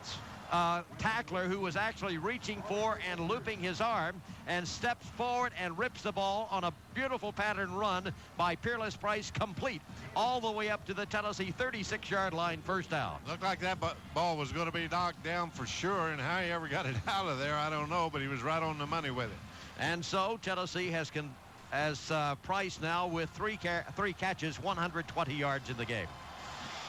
tackler who was actually reaching for and looping his arm, and steps forward and rips the ball on a beautiful pattern run by Peerless Price, complete all the way up to the Tennessee 36-yard line, first down. Looked like that ball was going to be knocked down for sure, and how he ever got it out of there, I don't know, but he was right on the money with it. And so Tennessee has Price now with three catches, 120 yards in the game.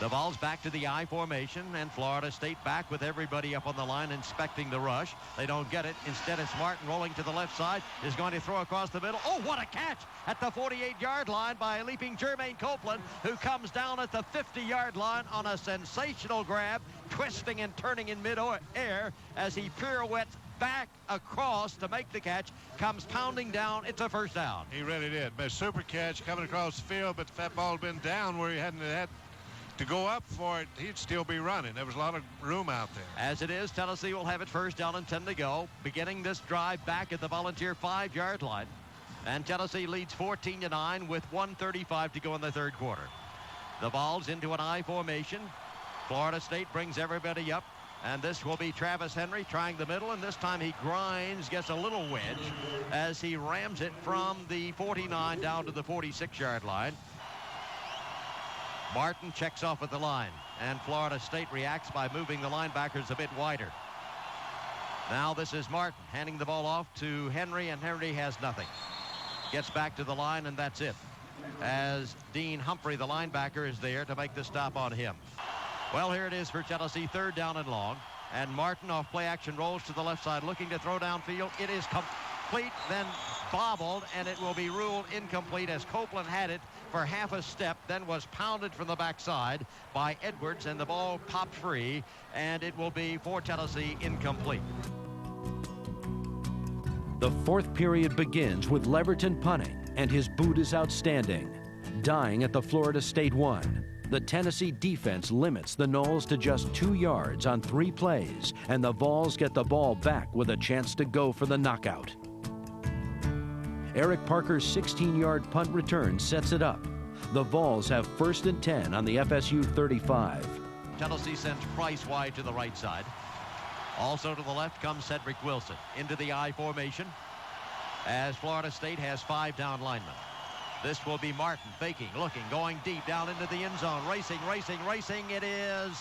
The ball's back to the I formation, and Florida State back with everybody up on the line inspecting the rush. They don't get it. Instead, it's Martin rolling to the left side, is going to throw across the middle. Oh, what a catch at the 48-yard line by a leaping Jermaine Copeland, who comes down at the 50-yard line on a sensational grab, twisting and turning in mid-air as he pirouettes back across to make the catch, comes pounding down. It's a first down. He really did. A super catch coming across the field, but if that ball had been down where he hadn't had to go up for it, he'd still be running. There was a lot of room out there. As it is, Tennessee will have it first down and 10 to go, beginning this drive back at the Volunteer 5-yard line. And Tennessee leads 14-9 with 1:35 to go in the third quarter. The ball's into an I formation. Florida State brings everybody up, and this will be Travis Henry trying the middle, and this time he grinds, gets a little wedge as he rams it from the 49 down to the 46-yard line. Martin checks off at the line, and Florida State reacts by moving the linebackers a bit wider. Now this is Martin handing the ball off to Henry, and Henry has nothing. Gets back to the line, and that's it, as Dean Humphrey, the linebacker, is there to make the stop on him. Well, here it is for Tennessee, third down and long, and Martin off play action rolls to the left side looking to throw downfield. It is complete, then bobbled, and it will be ruled incomplete as Copeland had it for half a step, then was pounded from the backside by Edwards, and the ball popped free, and it will be for Tennessee incomplete. The fourth period begins with Leverton punting, and his boot is outstanding. Dying at the Florida State 1. The Tennessee defense limits the Noles to just 2 yards on 3 plays, and the Vols get the ball back with a chance to go for the knockout. Eric Parker's 16-yard punt return sets it up. The Vols have 1st and 10 on the FSU 35. Tennessee sends Price wide to the right side. Also to the left comes Cedric Wilson into the I formation as Florida State has 5 down linemen. This will be Martin faking, looking, going deep down into the end zone, racing. It is,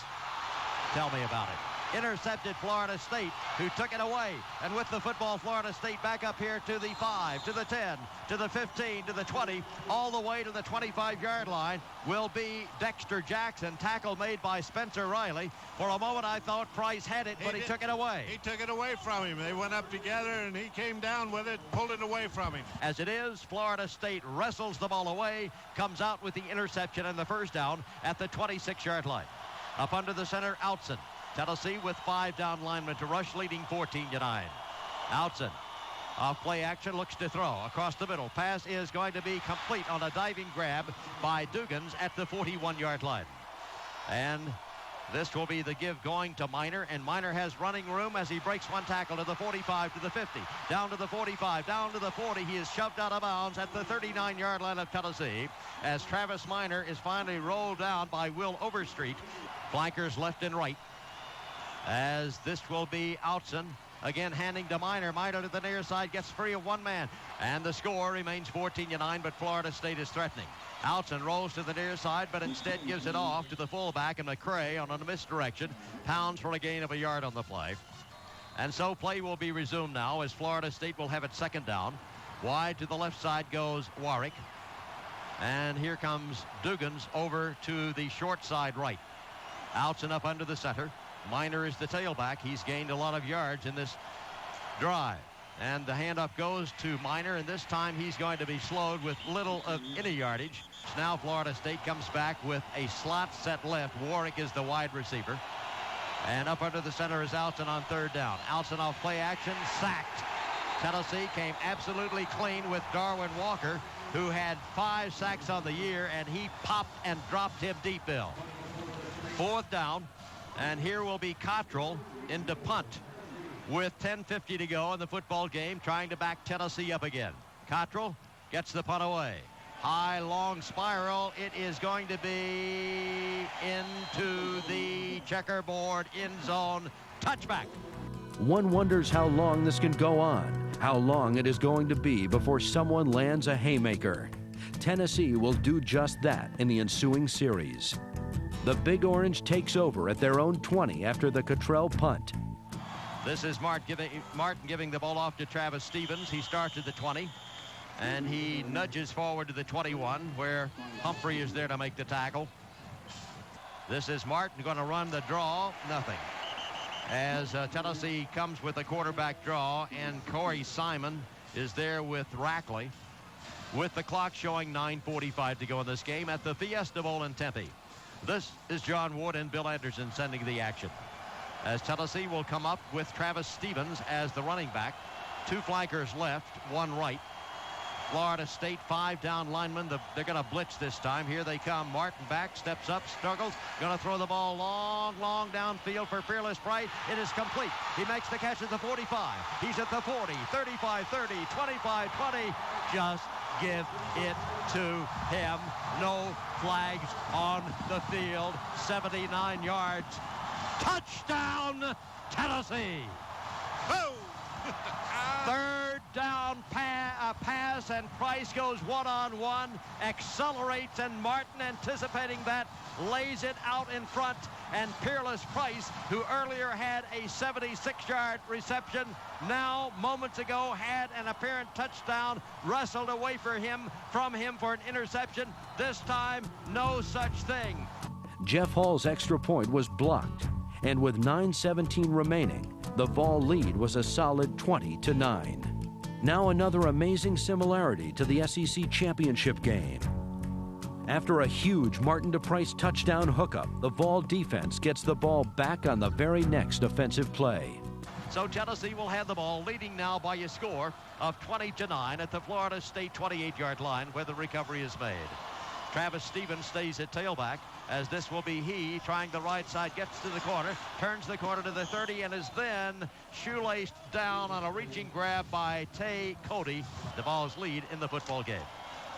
tell me about it, intercepted Florida State, who took it away. And with the football, Florida State back up here to the 5, to the 10, to the 15, to the 20, all the way to the 25-yard line will be Dexter Jackson. Tackle made by Spencer Riley. For a moment, I thought Price had it, but he took it away. He took it away from him. They went up together, and he came down with it, pulled it away from him. As it is, Florida State wrestles the ball away, comes out with the interception and the first down at the 26-yard line. Up under the center, Outson. Tennessee with 5 down linemen to rush, leading 14-9. Outson, off play action, looks to throw across the middle. Pass is going to be complete on a diving grab by Dugans at the 41-yard line. And this will be the give going to Minor, and Minor has running room as he breaks one tackle to the 45, to the 50, down to the 45, down to the 40. He is shoved out of bounds at the 39-yard line of Tennessee as Travis Minor is finally rolled down by Will Overstreet. Flankers left and right. As this will be Outson, again handing to Minor. Minor to the near side, gets free of one man. And the score remains 14-9, but Florida State is threatening. Outson rolls to the near side, but instead gives it off to the fullback, and McCray on a misdirection pounds for a gain of a yard on the play. And so play will be resumed now as Florida State will have it 2nd down. Wide to the left side goes Warwick. And here comes Dugans over to the short side right. Outson up under the center. Minor is the tailback. He's gained a lot of yards in this drive. And the handoff goes to Minor, and this time he's going to be slowed with little of any yardage. Now Florida State comes back with a slot set left. Warwick is the wide receiver. And up under the center is Outson on 3rd down. Outson off play action, sacked. Tennessee came absolutely clean with Darwin Walker, who had 5 sacks on the year, and he popped and dropped him deep, Bill. 4th down. And here will be Cottrell into punt with 10:50 to go in the football game, trying to back Tennessee up again. Cottrell gets the punt away. High, long spiral. It is going to be into the checkerboard end zone. Touchback. One wonders how long this can go on, how long it is going to be before someone lands a haymaker. Tennessee will do just that in the ensuing series. The Big Orange takes over at their own 20 after the Cottrell punt. This is Martin giving the ball off to Travis Stevens. He starts at the 20, and he nudges forward to the 21, where Humphrey is there to make the tackle. This is Martin going to run the draw. Nothing. As Tennessee comes with a quarterback draw, and Corey Simon is there with Rackley, with the clock showing 9:45 to go in this game at the Fiesta Bowl in Tempe. This is John Wood and Bill Anderson sending the action. As Tennessee will come up with Travis Stevens as the running back. 2 flankers left, 1 right. Florida State 5 down linemen. They're going to blitz this time. Here they come. Martin back, steps up, struggles. Going to throw the ball long downfield for Fearless Bright. It is complete. He makes the catch at the 45. He's at the 40, 35, 30, 25, 20. Just give it to him. No flags on the field. 79 yards. Touchdown, Tennessee. Oh! 3rd down pass, and Price goes one-on-one, accelerates, and Martin, anticipating that, lays it out in front. And Peerless Price, who earlier had a 76-yard reception, now moments ago had an apparent touchdown wrestled away from him for an interception. This time, no such thing. Jeff Hall's extra point was blocked, and with 9:17 remaining, the Vol lead was a solid 20-9. Now another amazing similarity to the SEC championship game. After a huge Martin to Price touchdown hookup, the Vol defense gets the ball back on the very next offensive play. So Tennessee will have the ball, leading now by a score of 20-9 at the Florida State 28-yard line, where the recovery is made. Travis Stevens stays at tailback, as this will be he trying the right side, gets to the corner, turns the corner to the 30, and is then shoelaced down on a reaching grab by Tay Cody, the Vols' lead in the football game.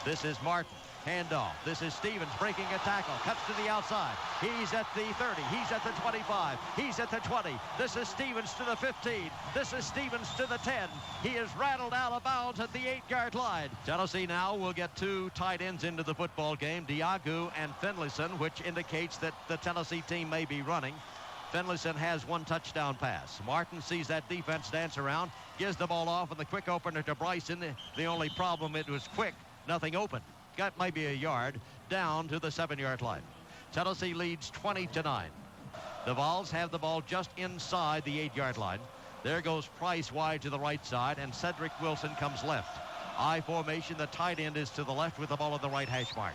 This is Martin. Handoff. This is Stevens breaking a tackle. Cuts to the outside. He's at the 30. He's at the 25. He's at the 20. This is Stevens to the 15. This is Stevens to the 10. He is rattled out of bounds at the 8-yard line. Tennessee now will get 2 tight ends into the football game, Diagu and Finlayson, which indicates that the Tennessee team may be running. Finlayson has 1 touchdown pass. Martin sees that defense dance around, gives the ball off, and the quick opener to Bryson. The only problem, it was quick, nothing open. Got maybe a yard down to the 7-yard line. Tennessee leads 20-9. The Vols have the ball just inside the 8-yard line. There goes Price wide to the right side, and Cedric Wilson comes left. I formation, the tight end is to the left with the ball at the right hash mark.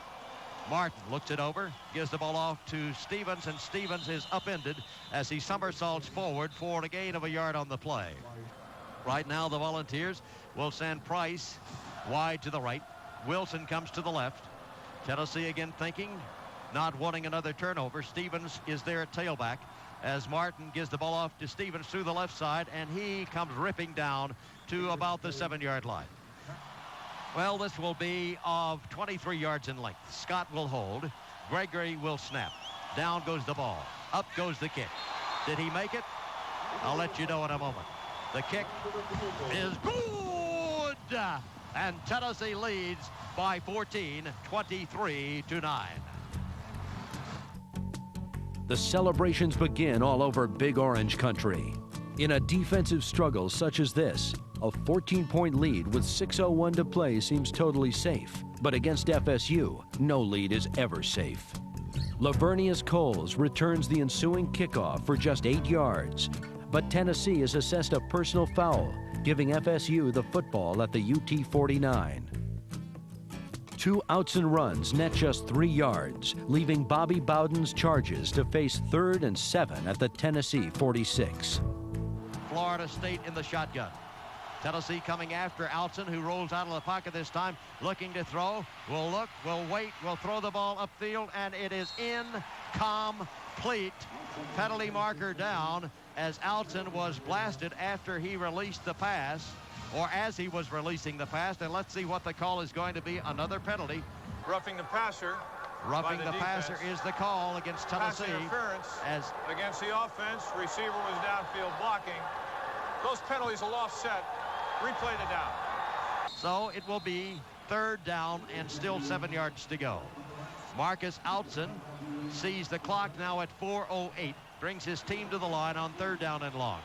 Martin looks it over, gives the ball off to Stevens, and Stevens is upended as he somersaults forward for a gain of a yard on the play. Right now, the Volunteers will send Price wide to the right. Wilson comes to the left. Tennessee again thinking, not wanting another turnover. Stevens is there at tailback as Martin gives the ball off to Stevens through the left side, and he comes ripping down to about the 7-yard line. Well, this will be of 23 yards in length. Scott will hold. Gregory will snap. Down goes the ball. Up goes the kick. Did he make it? I'll let you know in a moment. The kick is good. And Tennessee leads by 14, 23-9. The celebrations begin all over Big Orange country. In a defensive struggle such as this, a 14-point lead with 6:01 to play seems totally safe. But against FSU, no lead is ever safe. Lavernius Coles returns the ensuing kickoff for just 8 yards. But Tennessee is assessed a personal foul, giving FSU the football at the UT 49. 2 outs and runs net just 3 yards, leaving Bobby Bowden's Charges to face 3rd and 7 at the Tennessee 46. Florida State in the shotgun. Tennessee coming after Alton, who rolls out of the pocket this time, looking to throw. Will look, will wait, will throw the ball upfield, and it is incomplete. Penalty marker down as Alton was blasted after he released the pass, or as he was releasing the pass. And let's see what the call is going to be. Another penalty. Roughing the passer. Roughing the passer is the call against Tennessee. Pass interference as against the offense. Receiver was downfield blocking. Those penalties will offset. Replay the down. So it will be 3rd down and still 7 yards to go. Marcus Outson sees the clock now at 4:08. Brings his team to the line on 3rd down and long.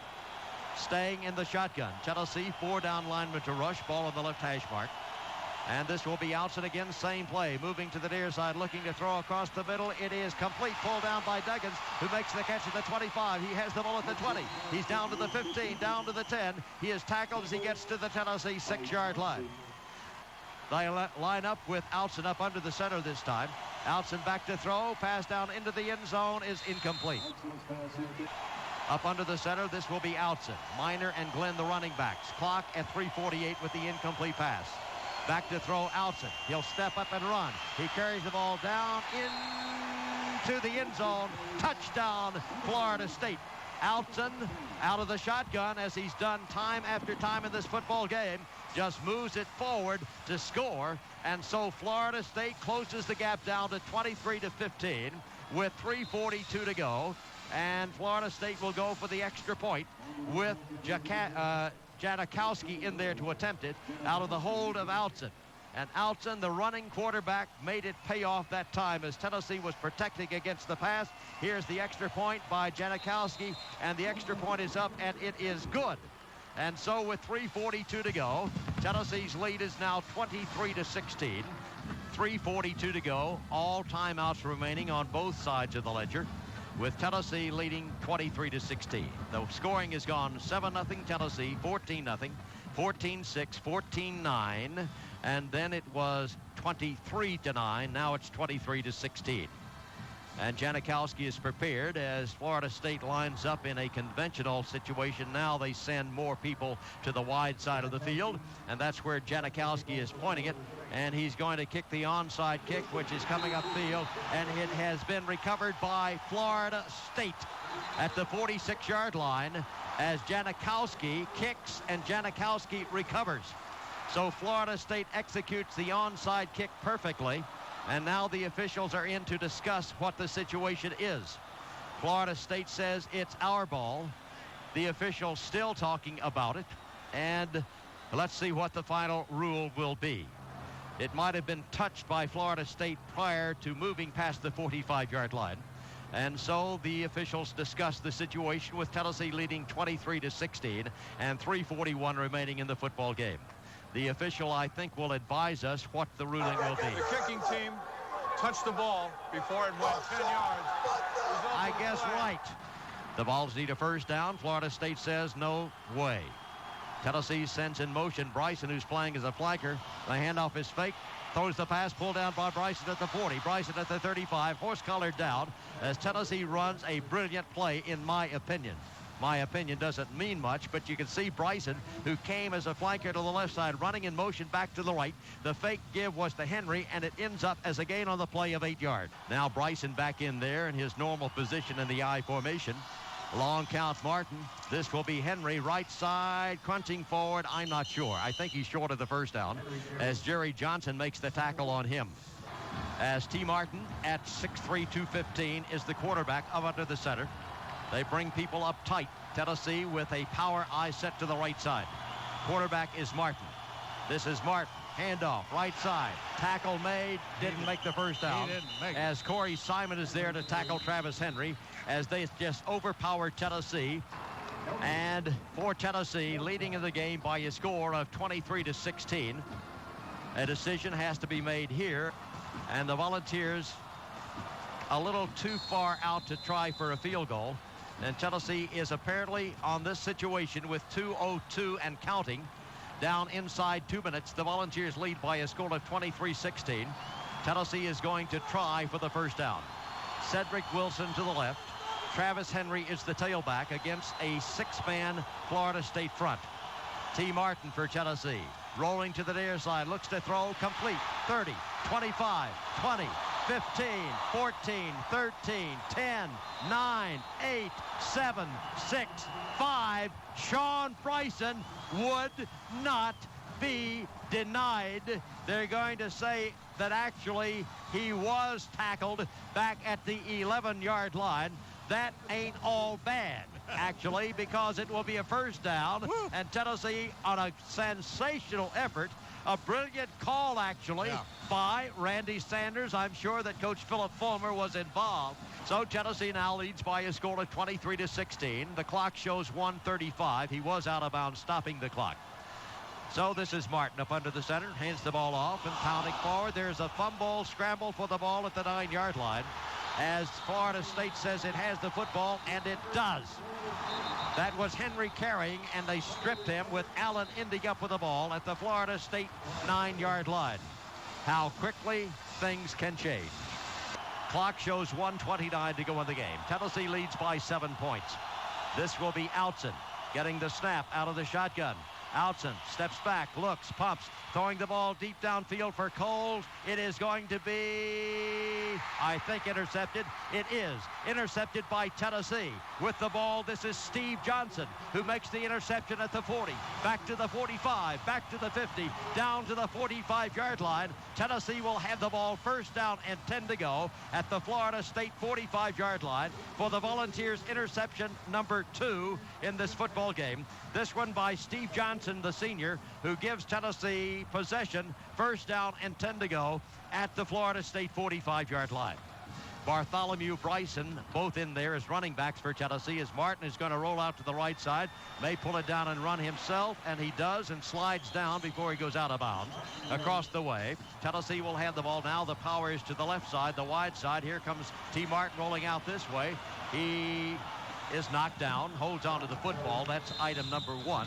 Staying in the shotgun. Tennessee 4 down linemen to rush. Ball on the left hash mark. And this will be Outson again, same play. Moving to the near side, looking to throw across the middle. It is complete. Pulled down by Duggins, who makes the catch at the 25. He has the ball at the 20. He's down to the 15, down to the 10. He is tackled as he gets to the Tennessee 6-yard line. They line up with Outson up under the center this time. Outson back to throw. Pass down into the end zone is incomplete. Up under the center, this will be Outson. Minor and Glenn, the running backs. Clock at 3:48 with the incomplete pass. Back to throw Outson. He'll step up and run. He carries the ball down into the end zone. Touchdown, Florida State. Outson out of the shotgun, as he's done time after time in this football game, just moves it forward to score. And so Florida State closes the gap down to 23-15 with 3:42 to go. And Florida State will go for the extra point with Janikowski in there to attempt it out of the hold of Outson. And Outson, the running quarterback, made it pay off that time as Tennessee was protecting against the pass. Here's the extra point by Janikowski, and the extra point is up, and it is good. And so with 3:42 to go, Tennessee's lead is now 23-16. 3:42 to go. All timeouts remaining on both sides of the ledger, with Tennessee leading 23-16. The scoring has gone 7-0 Tennessee, 14-0, 14-6, 14-9, and then it was 23-9. Now it's 23-16. And Janikowski is prepared as Florida State lines up in a conventional situation. Now they send more people to the wide side of the field, and that's where Janikowski is pointing it. and he's going to kick the onside kick, which is coming upfield, and it has been recovered by Florida State at the 46-yard line as Janikowski kicks and Janikowski recovers. So Florida State executes the onside kick perfectly, and now the officials are in to discuss what the situation is. Florida State says it's our ball. The officials still talking about it, and let's see what the final rule will be. It might have been touched by Florida State prior to moving past the 45-yard line. And so the officials discussed the situation with Tennessee leading 23-16 and 3:41 remaining in the football game. The official, I think, will advise us what the ruling will be. The kicking team touched the ball before it went 10 yards. I guess right. The Vols need a first down. Florida State says no way. Tennessee sends in motion Bryson, who's playing as a flanker. The handoff is fake. Throws the pass, pulled down by Bryson at the 40. Bryson at the 35, horse-collared down as Tennessee runs a brilliant play, in my opinion. My opinion doesn't mean much, but you can see Bryson, who came as a flanker to the left side, running in motion back to the right. The fake give was to Henry, and it ends up as a gain on the play of 8 yards. Now Bryson back in there in his normal position in the I formation. Long count Martin. This will be Henry, right side, crunching forward. I'm not sure. I think he's short of the first down as Jerry Johnson makes the tackle on him. As T. Martin at 6'3", 215 is the quarterback up under the center. They bring people up tight. Tennessee with a power I set to the right side. Quarterback is Martin. This is Martin. Handoff, right side. Tackle made. Didn't make the first down. As Corey Simon is there to tackle Travis Henry as they just overpowered Tennessee. And for Tennessee, leading in the game by a score of 23-16. A decision has to be made here. And the Volunteers a little too far out to try for a field goal. And Tennessee is apparently on this situation with 2:02 and counting. Down inside 2 minutes, the Volunteers lead by a score of 23-16. Tennessee is going to try for the first down. Cedric Wilson to the left. Travis Henry is the tailback against a 6-man Florida State front. T. Martin for Tennessee. Rolling to the near side, looks to throw, complete. 30, 25, 20, 15, 14, 13, 10, 9, 8, 7, 6, 5. Sean Bryson would not be denied. They're going to say that actually he was tackled back at the 11-yard line. That ain't all bad, actually, because it will be a first down. And Tennessee on a sensational effort. A brilliant call, actually, by Randy Sanders. I'm sure that Coach Philip Fulmer was involved. So Tennessee now leads by a score of 23-16. The clock shows 1:35. He was out of bounds, stopping the clock. So this is Martin up under the center, hands the ball off and pounding forward. There's a fumble, scramble for the ball at the 9-yard line as Florida State says it has the football, and it does. That was Henry carrying, and they stripped him with Allen ending up with the ball at the Florida State 9-yard line. How quickly things can change. Clock shows 1:29 to go in the game. Tennessee leads by 7 points. This will be Outson getting the snap out of the shotgun. Outson steps back, looks, pumps, throwing the ball deep downfield for Coles. It is going to be, I think, intercepted. It is intercepted by Tennessee. With the ball, this is Steve Johnson, who makes the interception at the 40. Back to the 45, back to the 50, down to the 45-yard line. Tennessee will have the ball first down and 10 to go at the Florida State 45-yard line for the Volunteers interception number 2 in this football game. This one by Steve Johnson, the senior, who gives Tennessee possession, first down and 10 to go at the Florida State 45-yard line. Bartholomew Bryson, both in there as running backs for Tennessee, as Martin is going to roll out to the right side, may pull it down and run himself, and he does, and slides down before he goes out of bounds across the way. Tennessee will have the ball now. The power is to the left side, the wide side. Here comes T. Martin rolling out this way. He is knocked down, holds on to the football. That's item number 1.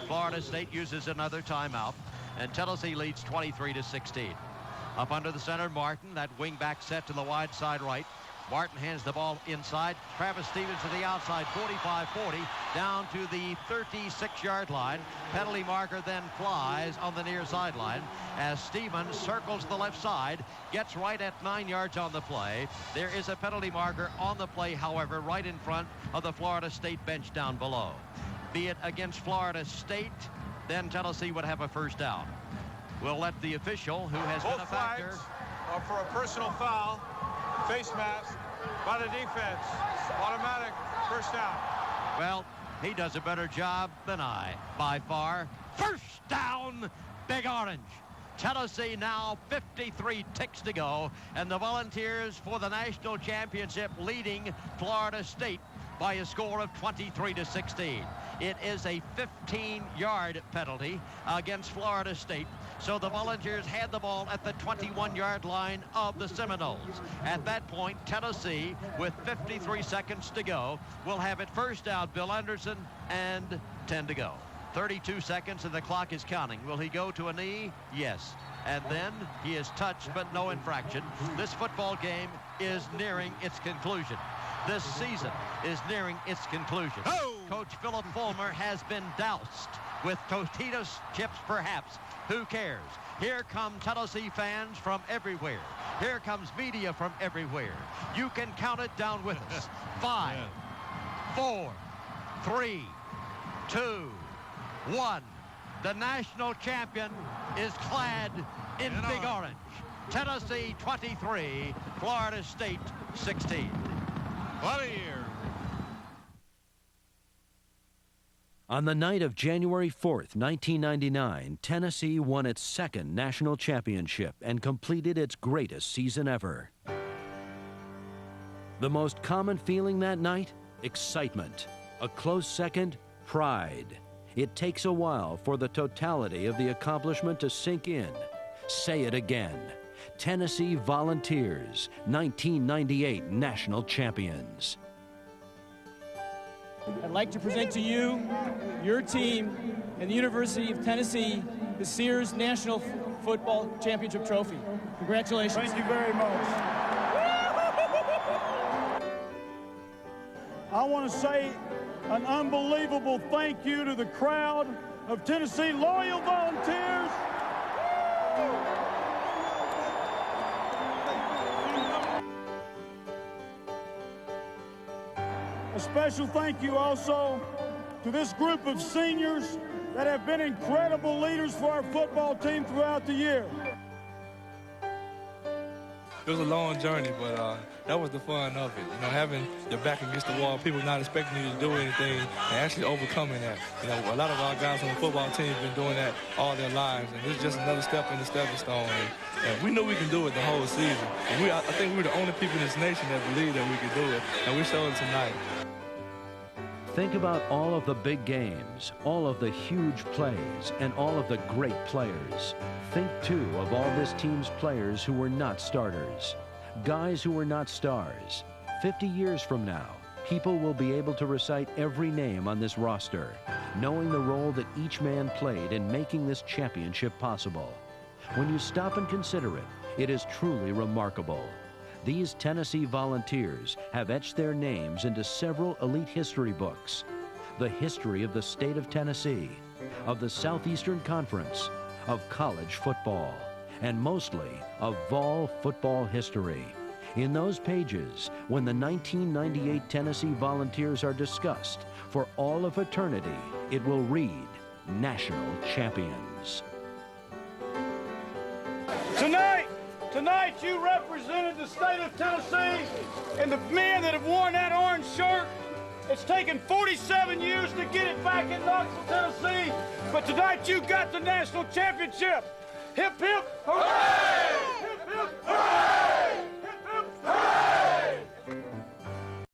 Florida State uses another timeout, and Tennessee leads 23-16. Up under the center, Martin, that wing back set to the wide side right. Martin hands the ball inside. Travis Stevens to the outside, 45-40, down to the 36-yard line. Penalty marker then flies on the near sideline as Stevens circles the left side, gets right at 9 yards on the play. There is a penalty marker on the play, however, right in front of the Florida State bench down below. Be it against Florida State, then Tennessee would have a first down. We'll let the official, who has been a factor. Both flags are for a personal foul, face mask by the defense. Automatic first down. Well, he does a better job than I, by far. First down, Big Orange. Tennessee now 53 ticks to go, and the Volunteers for the national championship leading Florida State by a score of 23-16. It is a 15-yard penalty against Florida State. So the Volunteers had the ball at the 21-yard line of the Seminoles. At that point, Tennessee, with 53 seconds to go, will have it first down, Bill Anderson, and 10 to go. 32 seconds and the clock is counting. Will he go to a knee? Yes. And then he is touched, but no infraction. This football game is nearing its conclusion. This season is nearing its conclusion. Oh! Coach Philip Fulmer has been doused with Tostitos chips, perhaps. Who cares? Here come Tennessee fans from everywhere. Here comes media from everywhere. You can count it down with us. 5, 4, 3, 2, 1. The national champion is clad in big orange. Tennessee 23, Florida State 16. What a year. On the night of January 4th, 1999, Tennessee won its second national championship and completed its greatest season ever. The most common feeling that night? Excitement. A close second? Pride. It takes a while for the totality of the accomplishment to sink in. Say it again. Tennessee Volunteers, 1998 national champions. I'd like to present to you, your team, and the University of Tennessee, the Sears National Football Championship Trophy. Congratulations. Thank you very much. I want to say an unbelievable thank you to the crowd of Tennessee loyal Volunteers. A special thank you also to this group of seniors that have been incredible leaders for our football team throughout the year. It was a long journey, but that was the fun of it. You know, having your back against the wall, people not expecting you to do anything, and actually overcoming that. You know, a lot of our guys on the football team have been doing that all their lives, and this is just another step in the stepping stone. And we knew we can do it the whole season. And I think we're the only people in this nation that believe that we can do it, and we showed it tonight. Think about all of the big games, all of the huge plays, and all of the great players. Think, too, of all this team's players who were not starters, guys who were not stars. 50 years from now, people will be able to recite every name on this roster, knowing the role that each man played in making this championship possible. When you stop and consider it, it is truly remarkable. These Tennessee Volunteers have etched their names into several elite history books. The history of the state of Tennessee, of the Southeastern Conference, of college football, and mostly of Vol football history. In those pages, when the 1998 Tennessee Volunteers are discussed, for all of eternity, it will read National Champions. Tonight you represented the state of Tennessee, and the men that have worn that orange shirt, it's taken 47 years to get it back in Knoxville, Tennessee, but tonight you got the national championship. Hip, hip, hooray! Hip, hip, hooray!